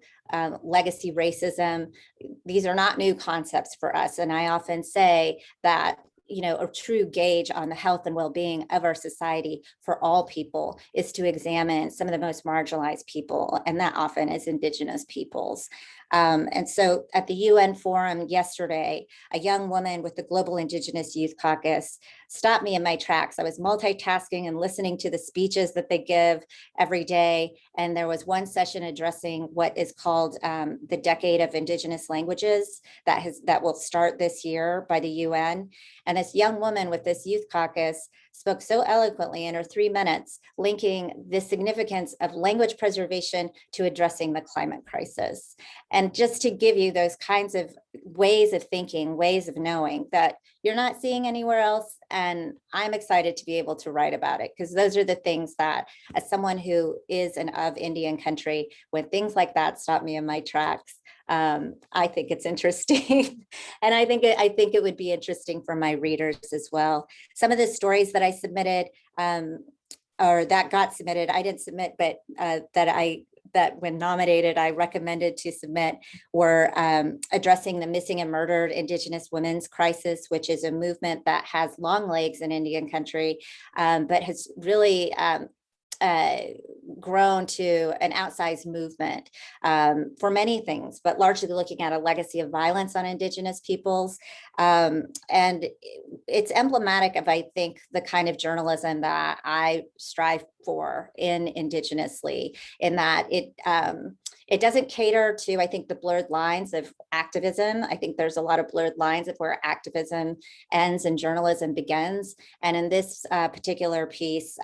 legacy racism, these are not new concepts for us. And I often say that a true gauge on the health and well-being of our society for all people is to examine some of the most marginalized people, and that often is Indigenous peoples. And so at the UN forum yesterday, a young woman with the Global Indigenous Youth Caucus stopped me in my tracks. I was multitasking and listening to the speeches that they give every day. And there was one session addressing what is called the Decade of Indigenous Languages that will start this year by the UN. And this young woman with this youth caucus spoke so eloquently in her 3 minutes, linking the significance of language preservation to addressing the climate crisis. And just to give you those kinds of ways of thinking, ways of knowing that you're not seeing anywhere else. And I'm excited to be able to write about it, because those are the things that, as someone who is and of Indian country, when things like that stop me in my tracks, I think it's interesting. And I think it would be interesting for my readers as well. Some of the stories that I submitted or that got submitted, I didn't submit, but that when nominated, I recommended to submit, were addressing the missing and murdered Indigenous women's crisis, which is a movement that has long legs in Indian country, but has really grown to an outsized movement for many things, but largely looking at a legacy of violence on Indigenous peoples. And it's emblematic of, I think, the kind of journalism that I strive for in Indigenously, in that it doesn't cater to, I think, the blurred lines of activism. I think there's a lot of blurred lines of where activism ends and journalism begins. And in this particular piece,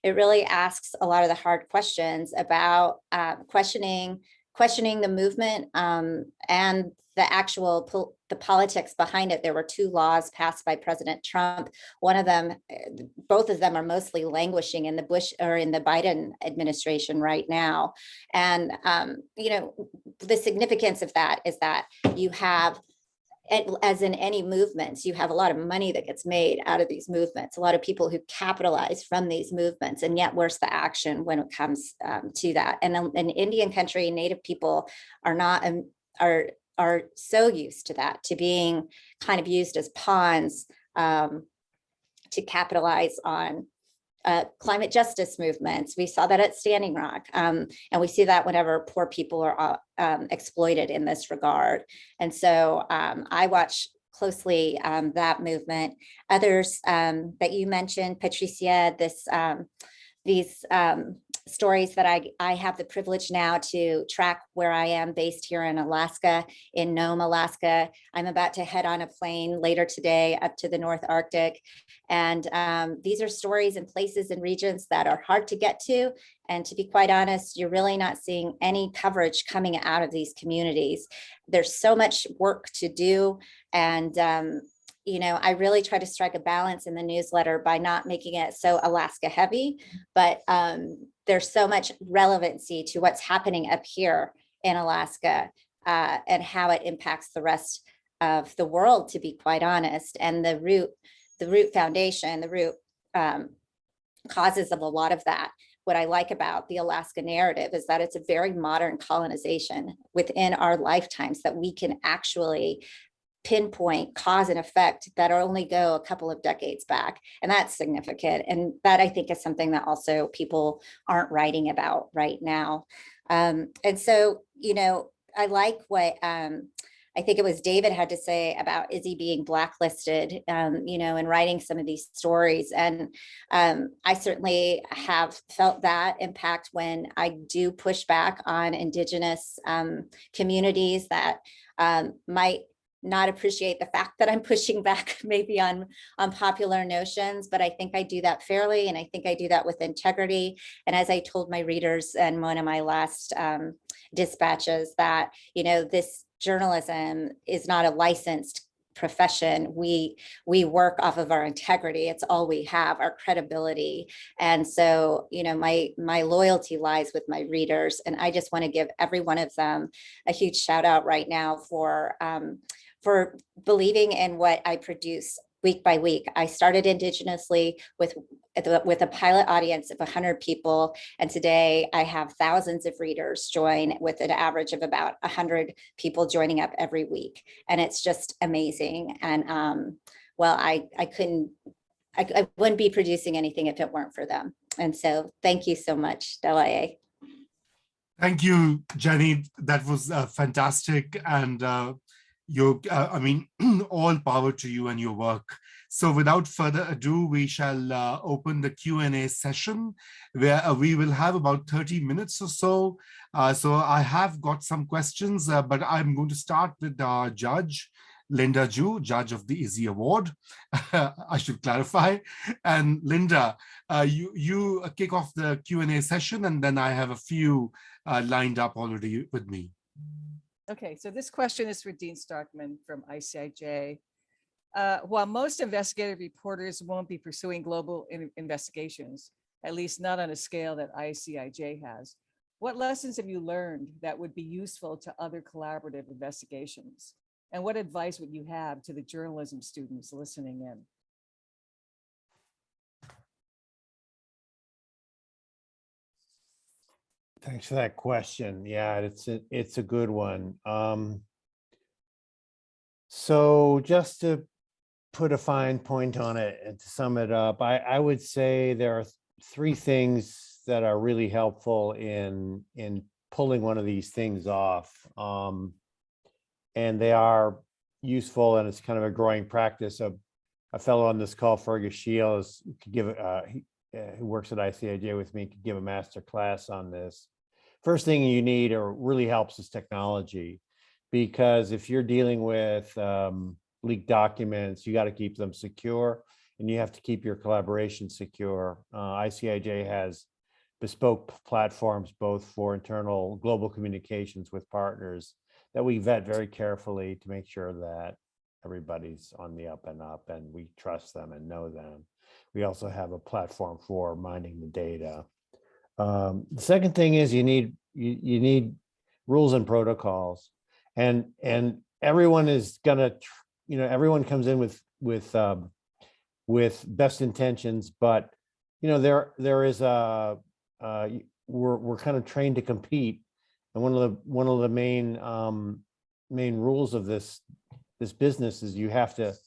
it really asks a lot of the hard questions about questioning questioning the movement and the actual the politics behind it. There were 2 laws passed by President Trump. One of them, both of them are mostly languishing in the Bush or in the Biden administration right now. And, you know, the significance of that is that you have, as in any movements, you have a lot of money that gets made out of these movements, a lot of people who capitalize from these movements, and yet where's the action when it comes to that? And in Indian country, Native people are not, are so used to that, to being kind of used as pawns to capitalize on climate justice movements. We saw that at Standing Rock, and we see that whenever poor people are exploited in this regard. And so I watch closely that movement. Others that you mentioned, Patricia, these stories that I have the privilege now to track where I am based here in Alaska, in Nome, Alaska. I'm about to head on a plane later today up to the North Arctic. And these are stories and places and regions that are hard to get to. And to be quite honest, you're really not seeing any coverage coming out of these communities. There's so much work to do. And you know, I really try to strike a balance in the newsletter by not making it so Alaska heavy, but there's so much relevancy to what's happening up here in Alaska and how it impacts the rest of the world, to be quite honest. And the root foundation, the root causes of a lot of that. What I like about the Alaska narrative is that it's a very modern colonization within our lifetimes that we can actually pinpoint cause and effect that only go a couple of decades back. And that's significant. And that, I think, is something that also people aren't writing about right now. And so, you know, I like what I think it was David had to say about Izzy being blacklisted, you know, and writing some of these stories. And I certainly have felt that impact when I do push back on Indigenous communities that might not appreciate the fact that I'm pushing back maybe on popular notions, but I think I do that fairly, and I think I do that with integrity. And as I told my readers in one of my last dispatches, that, you know, this journalism is not a licensed profession. We work off of our integrity. It's all we have, our credibility. And so, you know, my loyalty lies with my readers. And I just want to give every one of them a huge shout out right now for believing in what I produce week by week. I started Indigenously with a pilot audience of 100 people. And today I have thousands of readers join, with an average of about 100 people joining up every week. And it's just amazing. And well, I wouldn't be producing anything if it weren't for them. And so thank you so much, Delaye. Thank you, Jenny. That was fantastic. And I mean, all power to you and your work. So without further ado, we shall open the Q&A session, where we will have about 30 minutes or so. So I have got some questions, but I'm going to start with our judge, Linda Ju, judge of the Izzy Award. I should clarify. And Linda, you kick off the Q&A session, and then I have a few lined up already with me. Okay, so this question is for Dean Stockman from ICIJ. While most investigative reporters won't be pursuing global investigations, at least not on a scale that ICIJ has, what lessons have you learned that would be useful to other collaborative investigations? And what advice would you have to the journalism students listening in? Thanks for that question. Yeah, it's a good one. So just to put a fine point on it and to sum it up, I would say there are 3 things that are really helpful in pulling one of these things off. And they are useful, and it's kind of a growing practice. A fellow on this call, Fergus Shields, could give who works at ICIJ with me, could give a master class on this. First thing you need, or really helps, is technology, because if you're dealing with leaked documents, you got to keep them secure, and you have to keep your collaboration secure. ICIJ has bespoke platforms, both for internal global communications with partners that we vet very carefully to make sure that everybody's on the up and up and we trust them and know them. We also have a platform for mining the data. The second thing is you need rules and protocols, and everyone is gonna, everyone comes in with best intentions, but there is a we're kind of trained to compete, and one of the main rules of this business is you can't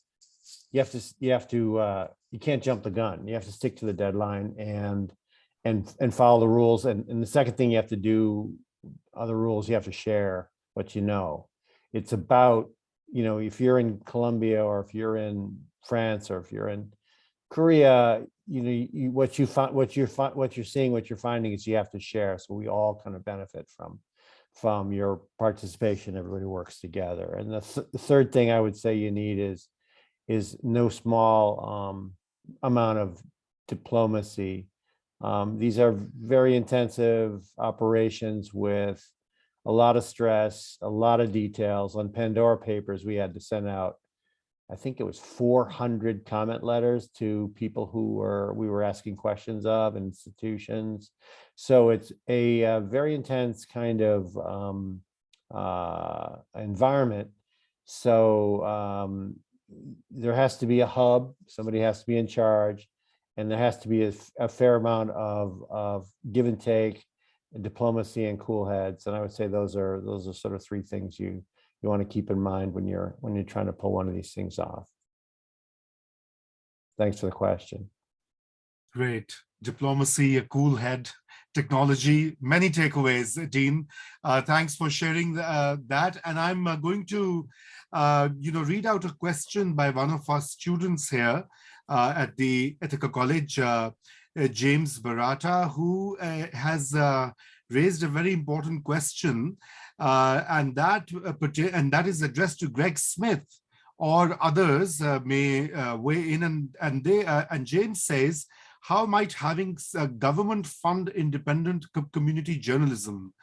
jump the gun. You have to stick to the deadline and follow the rules. And the second thing you have to do, other rules, you have to share what you know. It's about, if you're in Colombia or if you're in France or if you're in Korea, what you're finding is you have to share. So we all kind of benefit from your participation. Everybody works together. And the third thing I would say you need is no small amount of diplomacy. These are very intensive operations with a lot of stress, a lot of details. On Pandora Papers, we had to send out, I think it was 400 comment letters to people who we were asking questions of, institutions. So it's a very intense kind of environment. So there has to be a hub, somebody has to be in charge, and there has to be a fair amount of give and take, and diplomacy and cool heads. And I would say those are sort of three things you want to keep in mind when you're trying to pull one of these things off. Thanks for the question. Great. Diplomacy, a cool head, technology, many takeaways, Dean. Thanks for sharing that. And I'm going to read out a question by one of our students here at the Ithaca College, James Barata, who has raised a very important question, and that is addressed to Greg Smith, or others may weigh in. And James says, how might having government fund independent community journalism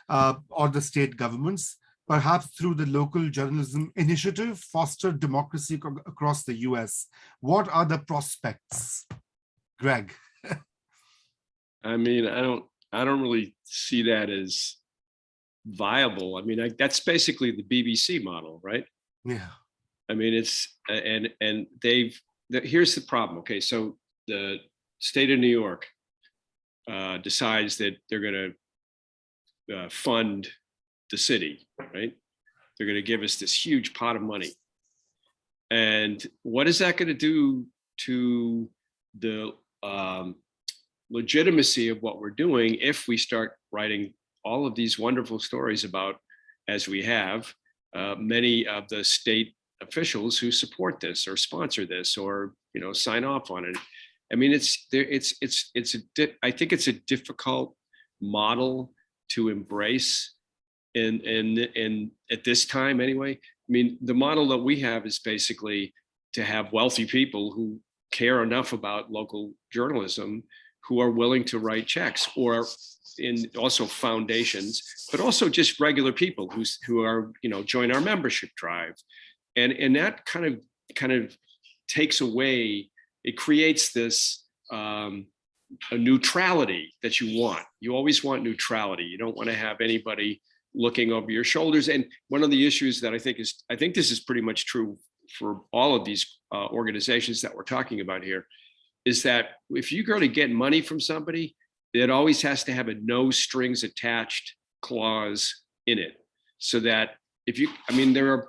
or the state governments, perhaps through the local journalism initiative, foster democracy across the US? What are the prospects? Greg. I mean, I don't really see that as viable. I mean, that's basically the BBC model, right? Yeah. I mean, here's the problem. Okay, so the state of New York decides that they're going to fund the city, right? They're going to give us this huge pot of money. And what is that going to do to the legitimacy of what we're doing if we start writing all of these wonderful stories about, as we have, many of the state officials who support this or sponsor this or sign off on it? I mean, I think it's a difficult model to embrace in at this time anyway. I mean, the model that we have is basically to have wealthy people who care enough about local journalism who are willing to write checks, or also foundations, but also just regular people who are join our membership drive, and that kind of takes away. It creates this a neutrality that you want. You always want neutrality. You don't want to have anybody looking over your shoulders. And one of the issues that I think this is pretty much true for all of these organizations that we're talking about here, is that if you go to get money from somebody, it always has to have a no strings attached clause in it. So that there are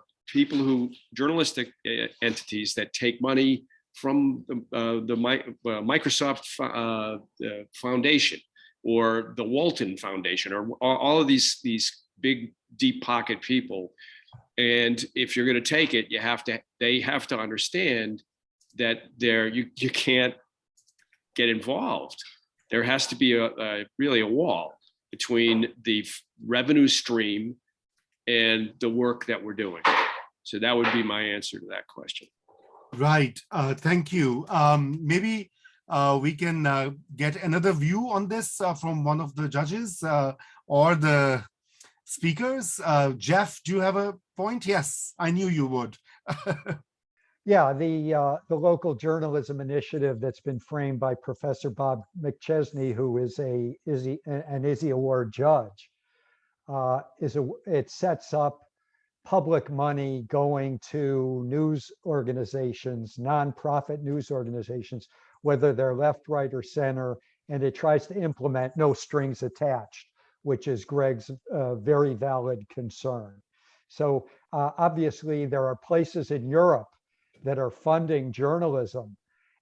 journalistic entities that take money from the Microsoft Foundation or the Walton Foundation or all of these big deep pocket people. And if you're going to take it, they have to understand that you can't get involved. There has to be really a wall between the revenue stream and the work that we're doing. So that would be my answer to that question. Right. Thank you. Maybe we can get another view on this from one of the judges or the speakers. Jeff, do you have a point? Yes, I knew you would. Yeah, the local journalism initiative that's been framed by Professor Bob McChesney, who is an Izzy Award judge, it sets up public money going to news organizations, nonprofit news organizations, whether they're left, right, or center, and it tries to implement no strings attached, which is Greg's very valid concern. So obviously there are places in Europe that are funding journalism,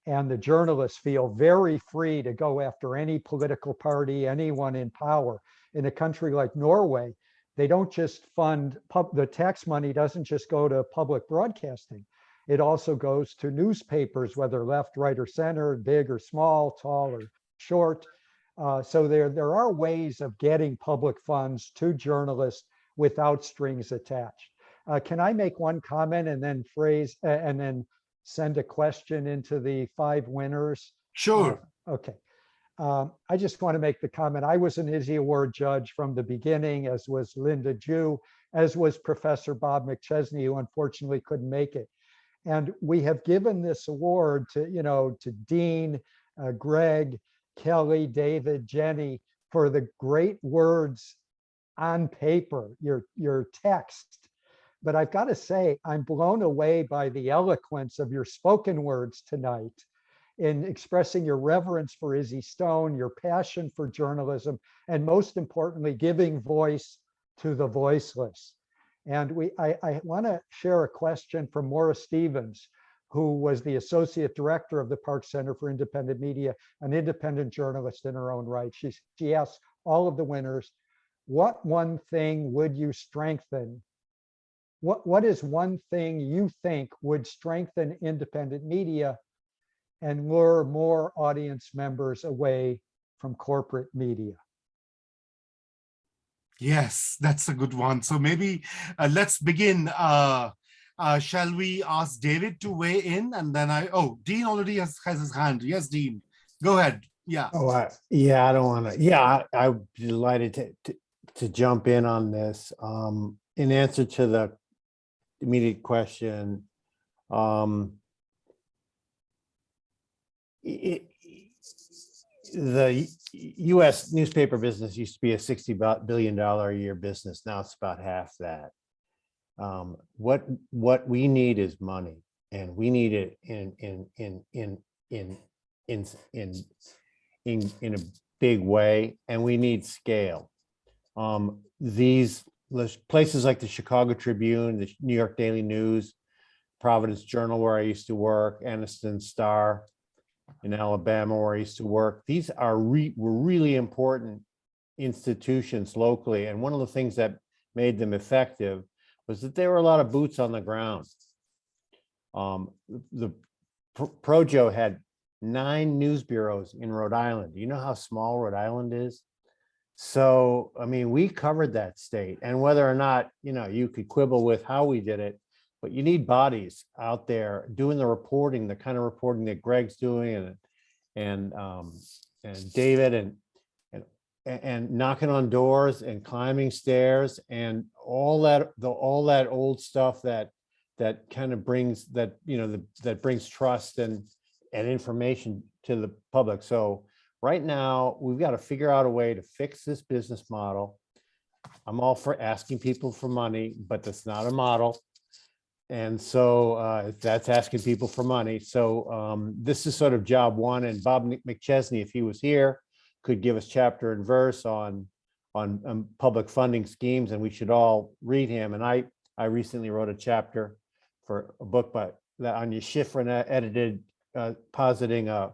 and the journalists feel very free to go after any political party, anyone in power. In a country like Norway, they don't just fund, the tax money doesn't just go to public broadcasting. It also goes to newspapers, whether left, right, or center, big or small, tall or short. So there are ways of getting public funds to journalists without strings attached. Can I make one comment and then send a question into the 5 winners? Sure. Okay. I just want to make the comment. I was an Izzy Award judge from the beginning, as was Linda Jew, as was Professor Bob McChesney, who unfortunately couldn't make it. And we have given this award to Dean, Greg, Kelly, David, Jenny, for the great words on paper, your text. But I've got to say, I'm blown away by the eloquence of your spoken words tonight in expressing your reverence for Izzy Stone, your passion for journalism, and most importantly, giving voice to the voiceless. And I want to share a question from Maura Stevens, who was the Associate Director of the Park Center for Independent Media, an independent journalist in her own right. She asked all of the winners, what one thing would you strengthen? What is one thing you think would strengthen independent media and lure more audience members away from corporate media? Yes, that's a good one. So maybe let's begin. Shall we ask David to weigh in? And then Dean already has his hand. Yes, Dean, go ahead. Yeah. Yeah, I don't want to. Yeah, I'm delighted to jump in on this. In answer to the immediate question, the U.S. newspaper business used to be a $60 billion a year business. Now it's about half that. What we need is money, and we need it in a big way, and we need scale. These places like the Chicago Tribune, the New York Daily News, Providence Journal, where I used to work, Anniston Star in Alabama, where I used to work. These were really important institutions locally. And one of the things that made them effective was that there were a lot of boots on the ground. The Projo had 9 news bureaus in Rhode Island. Do you know how small Rhode Island is? So, I mean, we covered that state, and whether or not, you could quibble with how we did it, but you need bodies out there doing the reporting, the kind of reporting that Greg's doing, and David, and knocking on doors and climbing stairs and all that old stuff that kind of brings that brings trust and information to the public. So right now we've got to figure out a way to fix this business model. I'm all for asking people for money, but that's not a model. And so that's asking people for money. So this is sort of job one. And Bob McChesney, if he was here, could give us chapter and verse on public funding schemes, and we should all read him. And I recently wrote a chapter for a book on Schifrin edited, positing a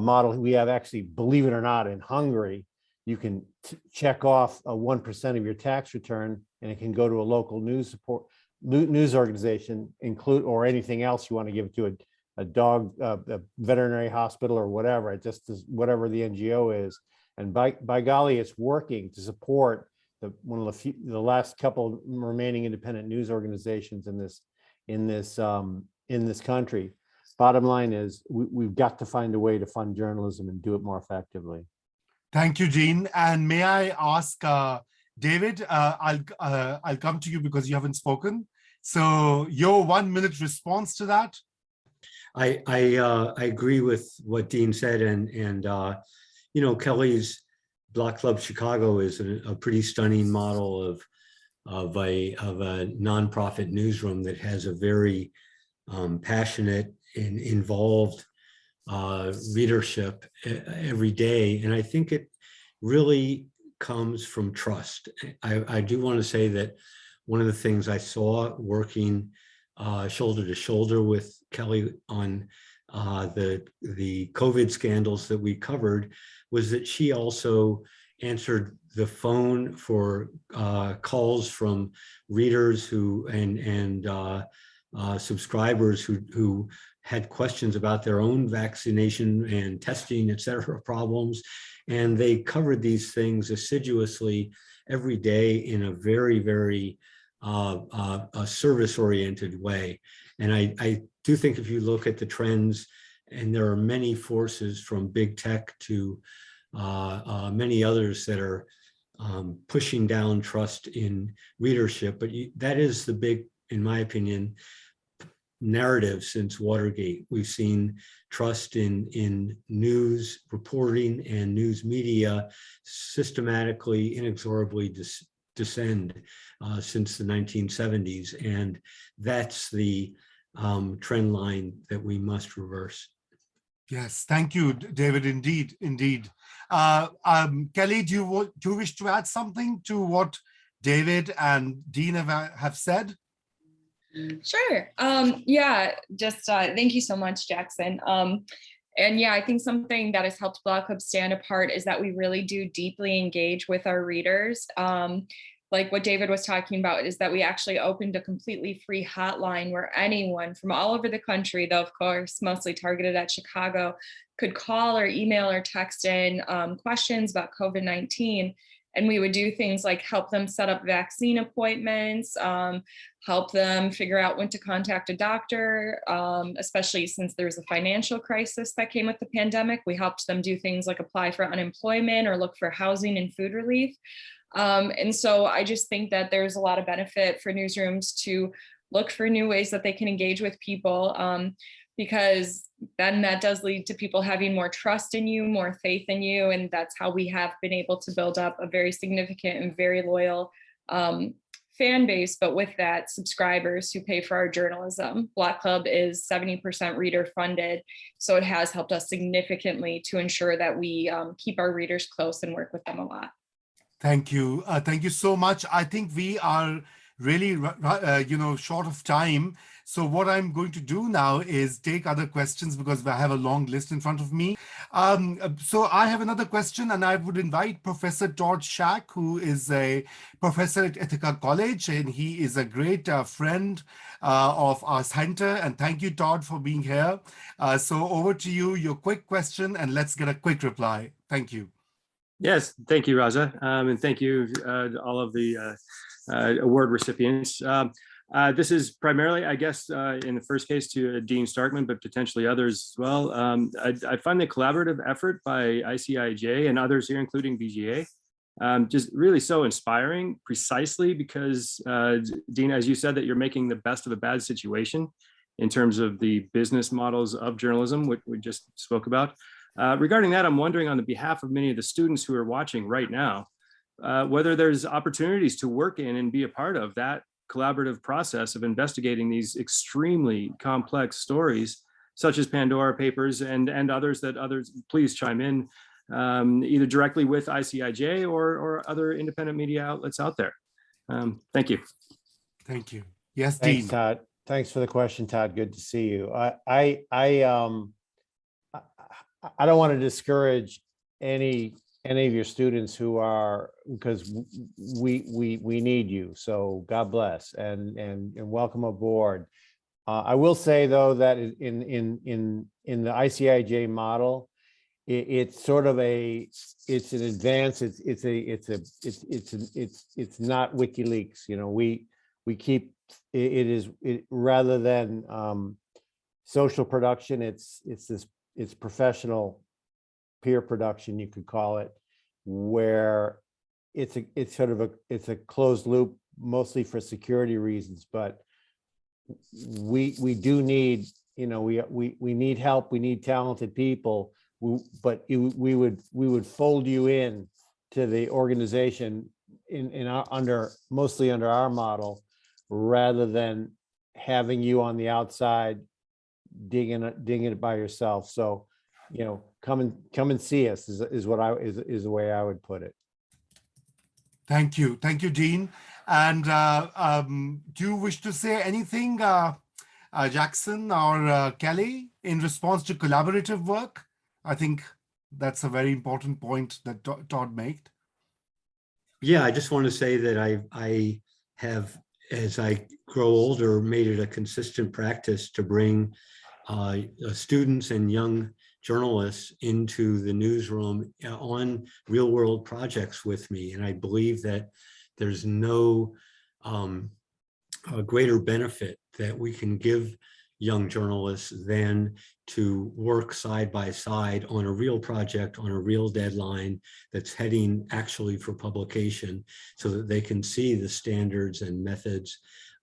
model we have actually, believe it or not, in Hungary. You can check off 1% of your tax return, and it can go to a local news organization, or anything else you want to give to a dog, a veterinary hospital, or whatever. It just is whatever the NGO is. And by golly, it's working to support one of the last couple remaining independent news organizations in this country. bottom line is we've got to find a way to fund journalism and do it more effectively. Thank you, Gene. And may I ask David, I'll come to you because you haven't spoken. So your 1 minute response to that. I agree with what Dean said, and Kelly's Block Club Chicago is a pretty stunning model of a nonprofit newsroom that has a very passionate and involved readership every day, and I think it really comes from trust. I do want to say that one of the things I saw working shoulder to shoulder with Kelly on the COVID scandals that we covered was that she also answered the phone for calls from readers who and subscribers who had questions about their own vaccination and testing, et cetera, problems. And they covered these things assiduously every day in a very, very service-oriented way. And I do think if you look at the trends, and there are many forces from big tech to many others that are pushing down trust in readership, but that is the big, in my opinion, narrative since Watergate. We've seen trust in news reporting and news media systematically, inexorably descend since the 1970s. And that's the trend line that we must reverse. Yes, thank you, David. Indeed, indeed. Kelly, do you wish to add something to what David and Dean have said? Sure. Yeah, just thank you so much, Jackson. And yeah, I think something that has helped Block Club stand apart is that we really do deeply engage with our readers. Like what David was talking about is that we actually opened a completely free hotline where anyone from all over the country, though of course mostly targeted at Chicago, could call or email or text in questions about COVID-19. And we would do things like help them set up vaccine appointments, help them figure out when to contact a doctor, especially since there's a financial crisis that came with the pandemic. We helped them do things like apply for unemployment or look for housing and food relief. And so I just think that there's a lot of benefit for newsrooms to look for new ways that they can engage with people, because then that does lead to people having more trust in you, more faith in you. And that's how we have been able to build up a very significant and very loyal fan base. But with that, subscribers who pay for our journalism. Block Club is 70% reader funded. So it has helped us significantly to ensure that we keep our readers close and work with them a lot. Thank you. Thank you so much. I think we are really, short of time. So what I'm going to do now is take other questions because I have a long list in front of me. So I have another question, and I would invite Professor Todd Shack, who is a professor at Ithaca College, and he is a great friend of our center. And thank you, Todd, for being here. So over to you, your quick question, and let's get a quick reply. Thank you. Yes, thank you, Raza, and thank you all of the award recipients. This is primarily, I guess, in the first case to Dean Stockman, but potentially others as well. I find the collaborative effort by ICIJ and others here, including BGA, just really so inspiring, precisely because, Dean, as you said, that you're making the best of a bad situation in terms of the business models of journalism, which we just spoke about. Regarding that, I'm wondering on the behalf of many of the students who are watching right now, whether there's opportunities to work in and be a part of that collaborative process of investigating these extremely complex stories, such as Pandora Papers and others that others, please chime in, either directly with ICIJ or other independent media outlets out there. Thank you. Thank you. Yes, Thanks, Dean. Todd. Thanks for the question, Todd. Good to see you. I don't want to discourage any of your students who are, because we need you. So God bless and welcome aboard. I will say though that in the ICIJ model, it's sort of it's an advance. It's not WikiLeaks. You know, we keep it rather than social production. It's professional peer production, you could call it, where it's a closed loop, mostly for security reasons. But we do need, we need help. We need talented people. But we would fold you in to the organization mostly under our model, rather than having you on the outside digging it by yourself. So, come and see us is the way I would put it. Thank you, Dean. And do you wish to say anything, Jackson or Kelly, in response to collaborative work? I think that's a very important point that Todd made. Yeah, I just want to say that I have, as I grow older, made it a consistent practice to bring students and young journalists into the newsroom on real world projects with me. And I believe that there's no greater benefit that we can give young journalists than to work side by side on a real project, on a real deadline that's heading actually for publication, so that they can see the standards and methods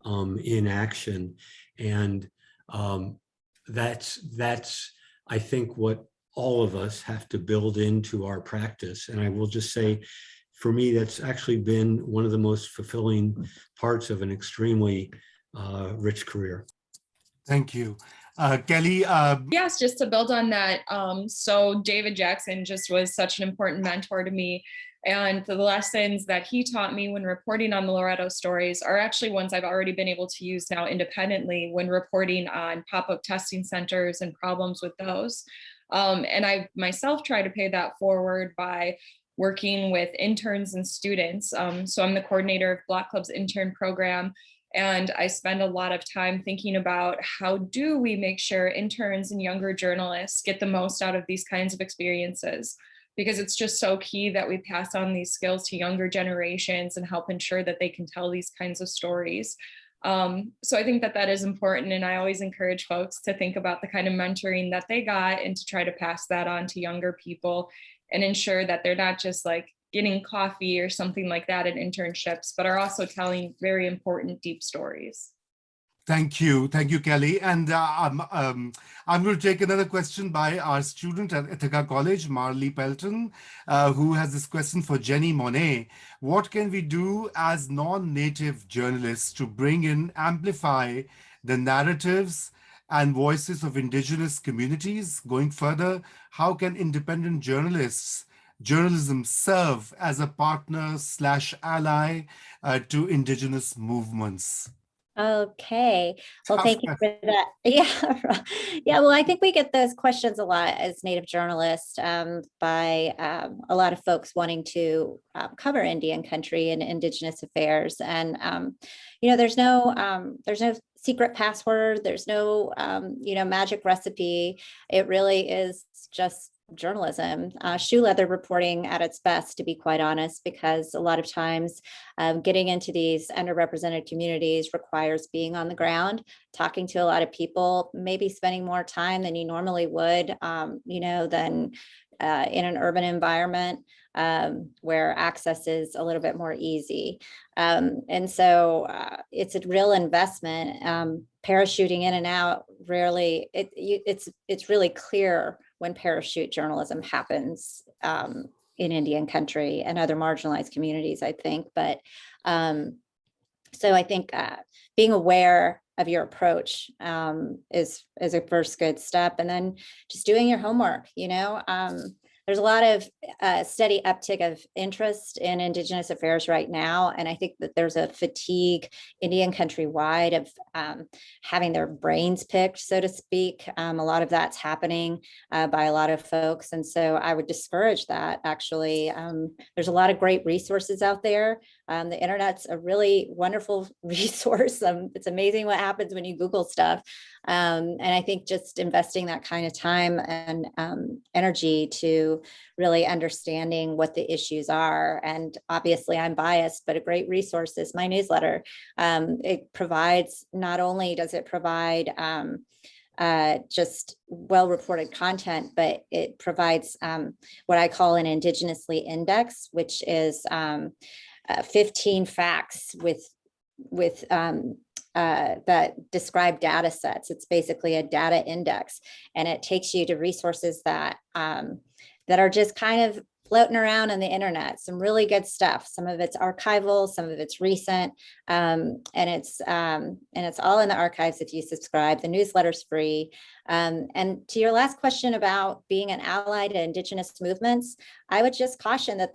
in action. And that's I think what all of us have to build into our practice. And I will just say, for me, that's actually been one of the most fulfilling parts of an extremely rich career. Thank you. Kelly? Yes, just to build on that. So David Jackson just was such an important mentor to me. And the lessons that he taught me when reporting on the Loretto stories are actually ones I've already been able to use now independently when reporting on pop-up testing centers and problems with those. And I myself try to pay that forward by working with interns and students. So I'm the coordinator of Block Club's intern program. And I spend a lot of time thinking about how do we make sure interns and younger journalists get the most out of these kinds of experiences, because it's just so key that we pass on these skills to younger generations and help ensure that they can tell these kinds of stories. So I think that is important. And I always encourage folks to think about the kind of mentoring that they got and to try to pass that on to younger people and ensure that they're not just like getting coffee or something like that in internships, but are also telling very important, deep stories. Thank you, Kelly. And I'm going to take another question by our student at Ithaca College, Marley Pelton, who has this question for Jenny Monet. What can we do as non-native journalists to bring in, amplify the narratives and voices of Indigenous communities? Going further, how can independent journalism serve as a partner/ally to Indigenous movements? Okay, well, thank you for that. Yeah, well, I think we get those questions a lot as Native journalists by a lot of folks wanting to cover Indian country and Indigenous affairs. And there's no secret password. There's no magic recipe. It really is just journalism, shoe leather reporting at its best, to be quite honest, because a lot of times getting into these underrepresented communities requires being on the ground, talking to a lot of people, maybe spending more time than you normally would, than in an urban environment where access is a little bit more easy. And so it's a real investment. Parachuting in and out, rarely, it's really clear when parachute journalism happens in Indian country and other marginalized communities, I think. But so I think being aware of your approach is a first good step. And then just doing your homework, there's a lot of steady uptick of interest in Indigenous affairs right now. And I think that there's a fatigue Indian country wide of having their brains picked, so to speak. A lot of that's happening by a lot of folks. And so I would discourage that, actually. There's a lot of great resources out there. The internet's a really wonderful resource. It's amazing what happens when you Google stuff. And I think just investing that kind of time and energy to really understanding what the issues are. And obviously I'm biased, but a great resource is my newsletter. It provides, not only does it provide just well-reported content, but it provides what I call an indigenously index, which is 15 facts with that describe data sets. It's basically a data index, and it takes you to resources that that are just kind of floating around on the internet. Some really good stuff. Some of it's archival, some of it's recent, and it's all in the archives if you subscribe. The newsletter's free. And to your last question about being an ally to Indigenous movements, I would just caution that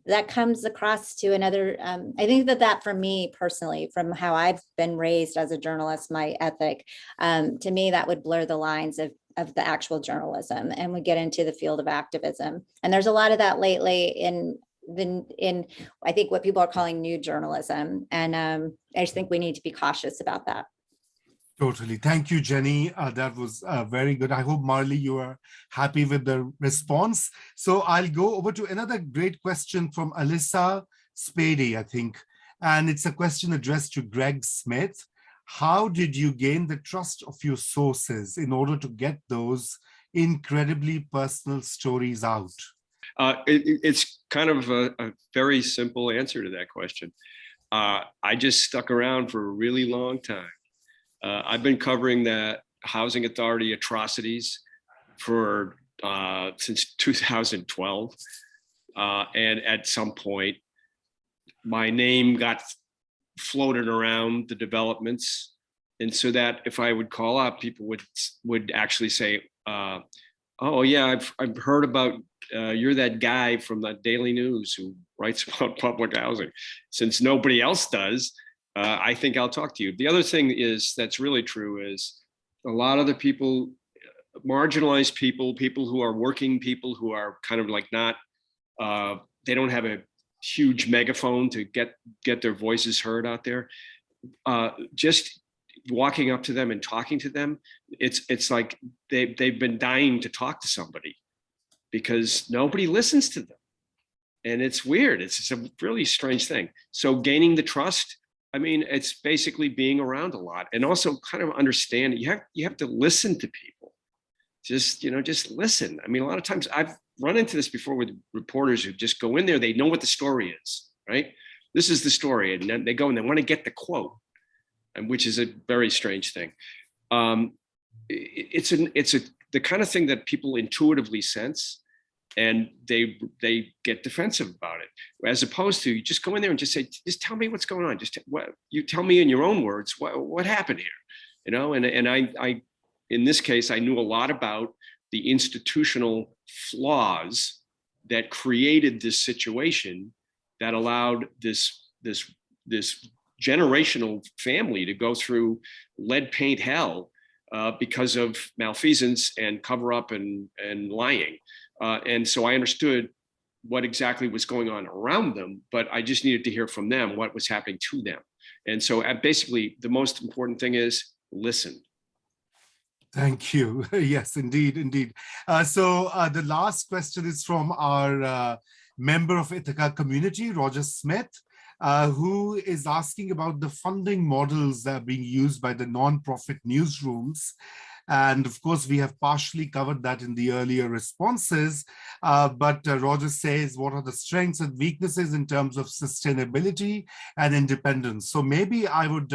that comes across to another. I think that for me personally, from how I've been raised as a journalist, my ethic, to me, that would blur the lines of the actual journalism, and we get into the field of activism. And there's a lot of that lately in I think what people are calling new journalism. And I just think we need to be cautious about that. Totally. Thank you, Jenny. That was very good. I hope, Marley, you are happy with the response. So I'll go over to another great question from Alyssa Spady, I think. And it's a question addressed to Greg Smith. How did you gain the trust of your sources in order to get those incredibly personal stories out? It's kind of a very simple answer to that question. I just stuck around for a really long time. I've been covering the Housing Authority atrocities for since 2012. And at some point, my name got floated around the developments. And so that if I would call up, people would actually say, oh yeah, I've heard about, you're that guy from the Daily News who writes about public housing. Since nobody else does, I think I'll talk to you. The other thing is that's really true is a lot of the people, marginalized people, people who are working, people who are kind of like not, they don't have a huge megaphone to get their voices heard out there. Just walking up to them and talking to them, it's like they've been dying to talk to somebody because nobody listens to them. And it's weird. It's a really strange thing. So gaining the trust, I mean, it's basically being around a lot and also kind of understanding. You have to listen to people. Just listen. I mean, a lot of times I've run into this before with reporters who just go in there, they know what the story is, right? This is the story. And then they go and they want to get the quote, and which is a very strange thing. It's the kind of thing that people intuitively sense, and they get defensive about it, as opposed to you just go in there and just say, just tell me what's going on. Just you tell me in your own words what happened here, And I in this case, I knew a lot about the institutional flaws that created this situation that allowed this generational family to go through lead paint hell because of malfeasance and cover up and lying. And so I understood what exactly was going on around them, but I just needed to hear from them what was happening to them. And so basically the most important thing is listen. Thank you. Yes, indeed. So the last question is from our member of Ithaca community, Roger Smith, who is asking about the funding models that are being used by the nonprofit newsrooms. And of course, we have partially covered that in the earlier responses. But Roger says, what are the strengths and weaknesses in terms of sustainability and independence? So maybe I would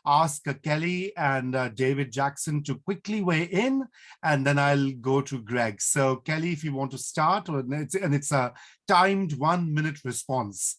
ask Kelly and David Jackson to quickly weigh in, and then I'll go to Greg. So Kelly, if you want to start, and it's a timed 1-minute response.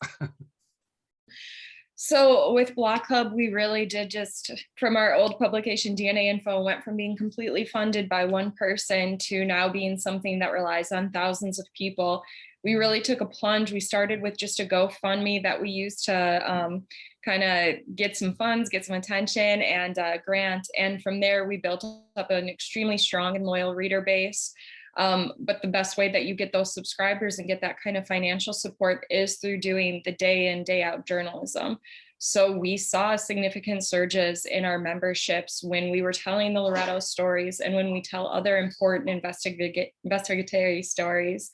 So with Block Hub, we really did just, from our old publication, DNA Info, went from being completely funded by one person to now being something that relies on thousands of people. We really took a plunge. We started with just a GoFundMe that we used to kind of get some funds, get some attention, and a grant. And from there, we built up an extremely strong and loyal reader base. But the best way that you get those subscribers and get that kind of financial support is through doing the day in, day out journalism. So we saw significant surges in our memberships when we were telling the Loretto stories and when we tell other important investigatory stories,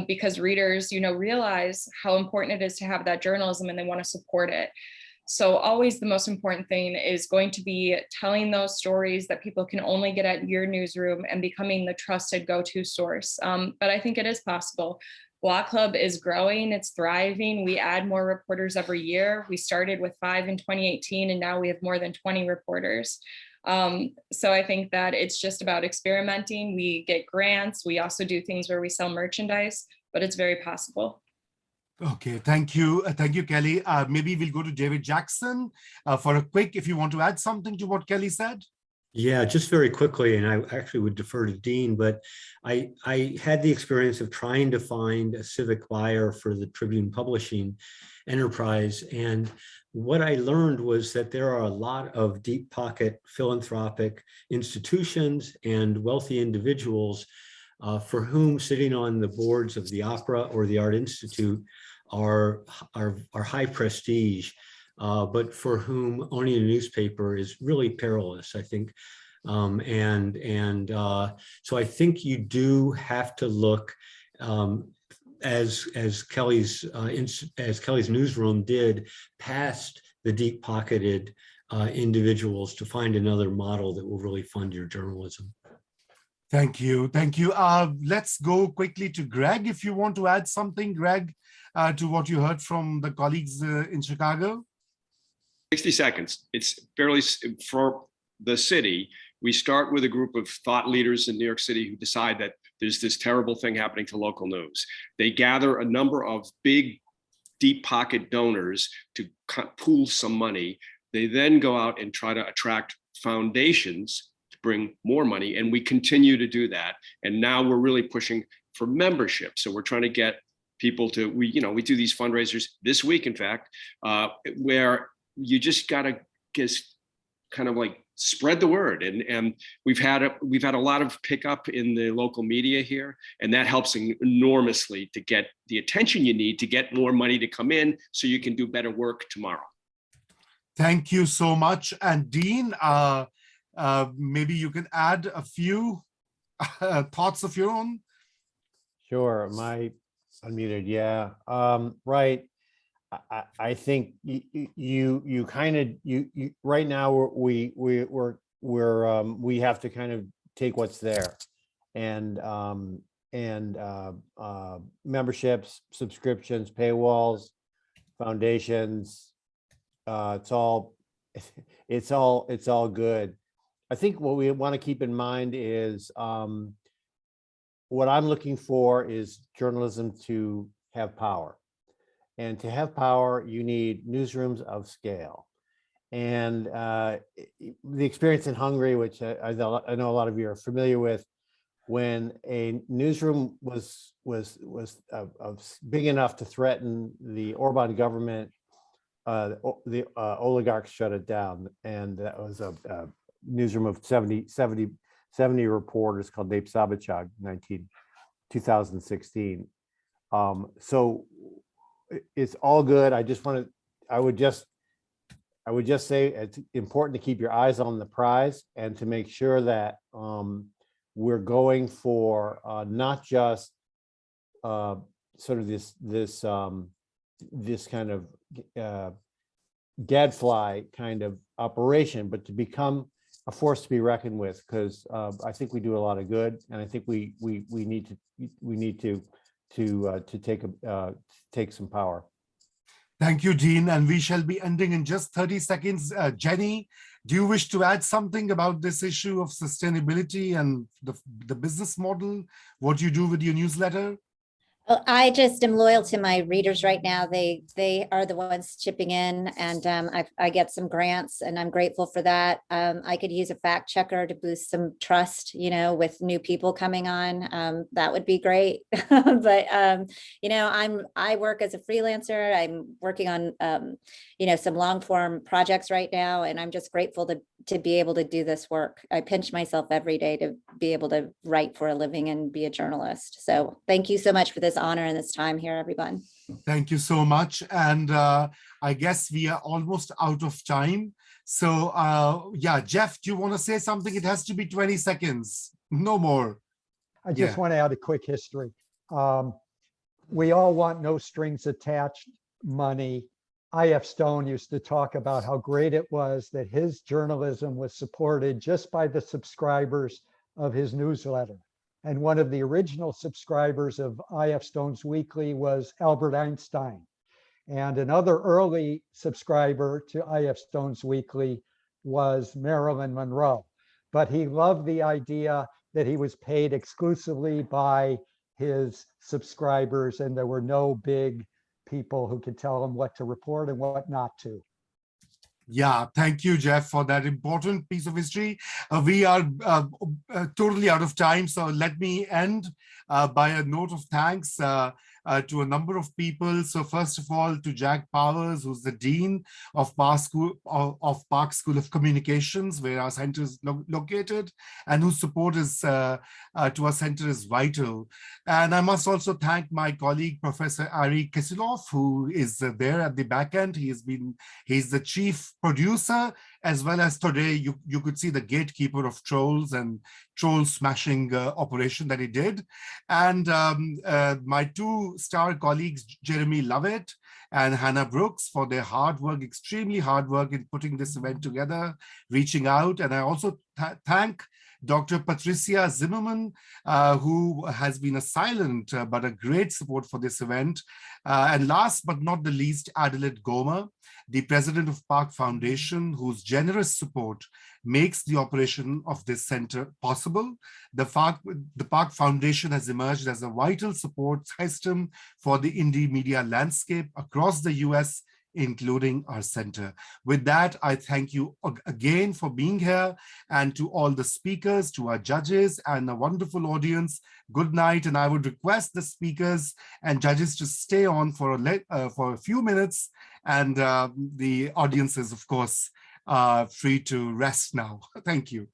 because readers, realize how important it is to have that journalism and they want to support it. So always the most important thing is going to be telling those stories that people can only get at your newsroom and becoming the trusted go-to source. But I think it is possible. Block Club is growing, it's thriving. We add more reporters every year. We started with 5 in 2018, and now we have more than 20 reporters. So I think that it's just about experimenting. We get grants. We also do things where we sell merchandise, but it's very possible. Okay, thank you. Thank you, Kelly. Maybe we'll go to David Jackson for a quick, if you want to add something to what Kelly said. Yeah, just very quickly, and I actually would defer to Dean, but I had the experience of trying to find a civic buyer for the Tribune Publishing enterprise. And what I learned was that there are a lot of deep pocket philanthropic institutions and wealthy individuals for whom sitting on the boards of the Opera or the Art Institute are high prestige. But for whom owning a newspaper is really perilous, I think. So I think you do have to look, as Kelly's newsroom did, past the deep-pocketed individuals to find another model that will really fund your journalism. Thank you. Thank you. Let's go quickly to Greg, if you want to add something, Greg, to what you heard from the colleagues in Chicago. 60 seconds. It's fairly, for the city, we start with a group of thought leaders in New York City who decide that there's this terrible thing happening to local news. They gather a number of big, deep pocket donors to pool some money. They then go out and try to attract foundations to bring more money. And we continue to do that. And now we're really pushing for membership. So we're trying to get people to, we do these fundraisers this week, in fact, where you just gotta just kind of like spread the word, and we've had a lot of pickup in the local media here, and that helps enormously to get the attention you need to get more money to come in, so you can do better work tomorrow. Thank you so much. And Dean, maybe you can add a few thoughts of your own. Sure, am I unmuted? Yeah, right. I think you kind of right now we have to kind of take what's there, and memberships, subscriptions, paywalls, foundations. It's all good. I think what we want to keep in mind is what I'm looking for is journalism to have power. And to have power, you need newsrooms of scale. And the experience in Hungary, which I know a lot of you are familiar with, when a newsroom was big enough to threaten the Orban government, the oligarchs shut it down. And that was a newsroom of 70 reporters called Nép Szabadság, 2016. So it's all good. I would just say it's important to keep your eyes on the prize and to make sure that we're going for not just sort of this kind of gadfly kind of operation, but to become a force to be reckoned with, because I think we do a lot of good, and I think we need to take some power. Thank you, Dean. And we shall be ending in just 30 seconds. Jenny, do you wish to add something about this issue of sustainability and the business model, what you do with your newsletter? Well, I just am loyal to my readers right now. They are the ones chipping in, and I get some grants, and I'm grateful for that. I could use a fact checker to boost some trust, with new people coming on. That would be great. But I work as a freelancer. I'm working on some long form projects right now, and I'm just grateful to be able to do this work. I pinch myself every day to be able to write for a living and be a journalist. So thank you so much for this honor and this time here, everyone. Thank you so much. And I guess we are almost out of time. So yeah, Jeff, do you want to say something? It has to be 20 seconds, no more. I just want to add a quick history. We all want no strings attached money. I.F. Stone used to talk about how great it was that his journalism was supported just by the subscribers of his newsletter. And one of the original subscribers of I.F. Stone's Weekly was Albert Einstein. And another early subscriber to I.F. Stone's Weekly was Marilyn Monroe. But he loved the idea that he was paid exclusively by his subscribers and there were no big people who could tell him what to report and what not to. Yeah, thank you, Jeff, for that important piece of history. We are totally out of time, so let me end by a note of thanks to a number of people. So first of all, to Jack Powers, who's the Dean of Park School of Communications, where our center is located, and whose support is to our center is vital. And I must also thank my colleague, Professor Ari Kisilov, who is there at the back end. He's the chief producer, as well as today you could see the gatekeeper of trolls and troll smashing operation that he did. And my two star colleagues, Jeremy Lovett and Hannah Brooks, for their hard work, extremely hard work in putting this event together, reaching out. And I also thank Dr. Patricia Zimmerman, who has been a silent but a great support for this event. And last but not the least, Adelaide Gomer, the president of Park Foundation, whose generous support makes the operation of this center possible. The Park Foundation has emerged as a vital support system for the indie media landscape across the US, including our center. With that, I thank you again for being here, and to all the speakers, to our judges and a wonderful audience, good night. And I would request the speakers and judges to stay on for a few minutes, and the audience is, of course, free to rest now. Thank you.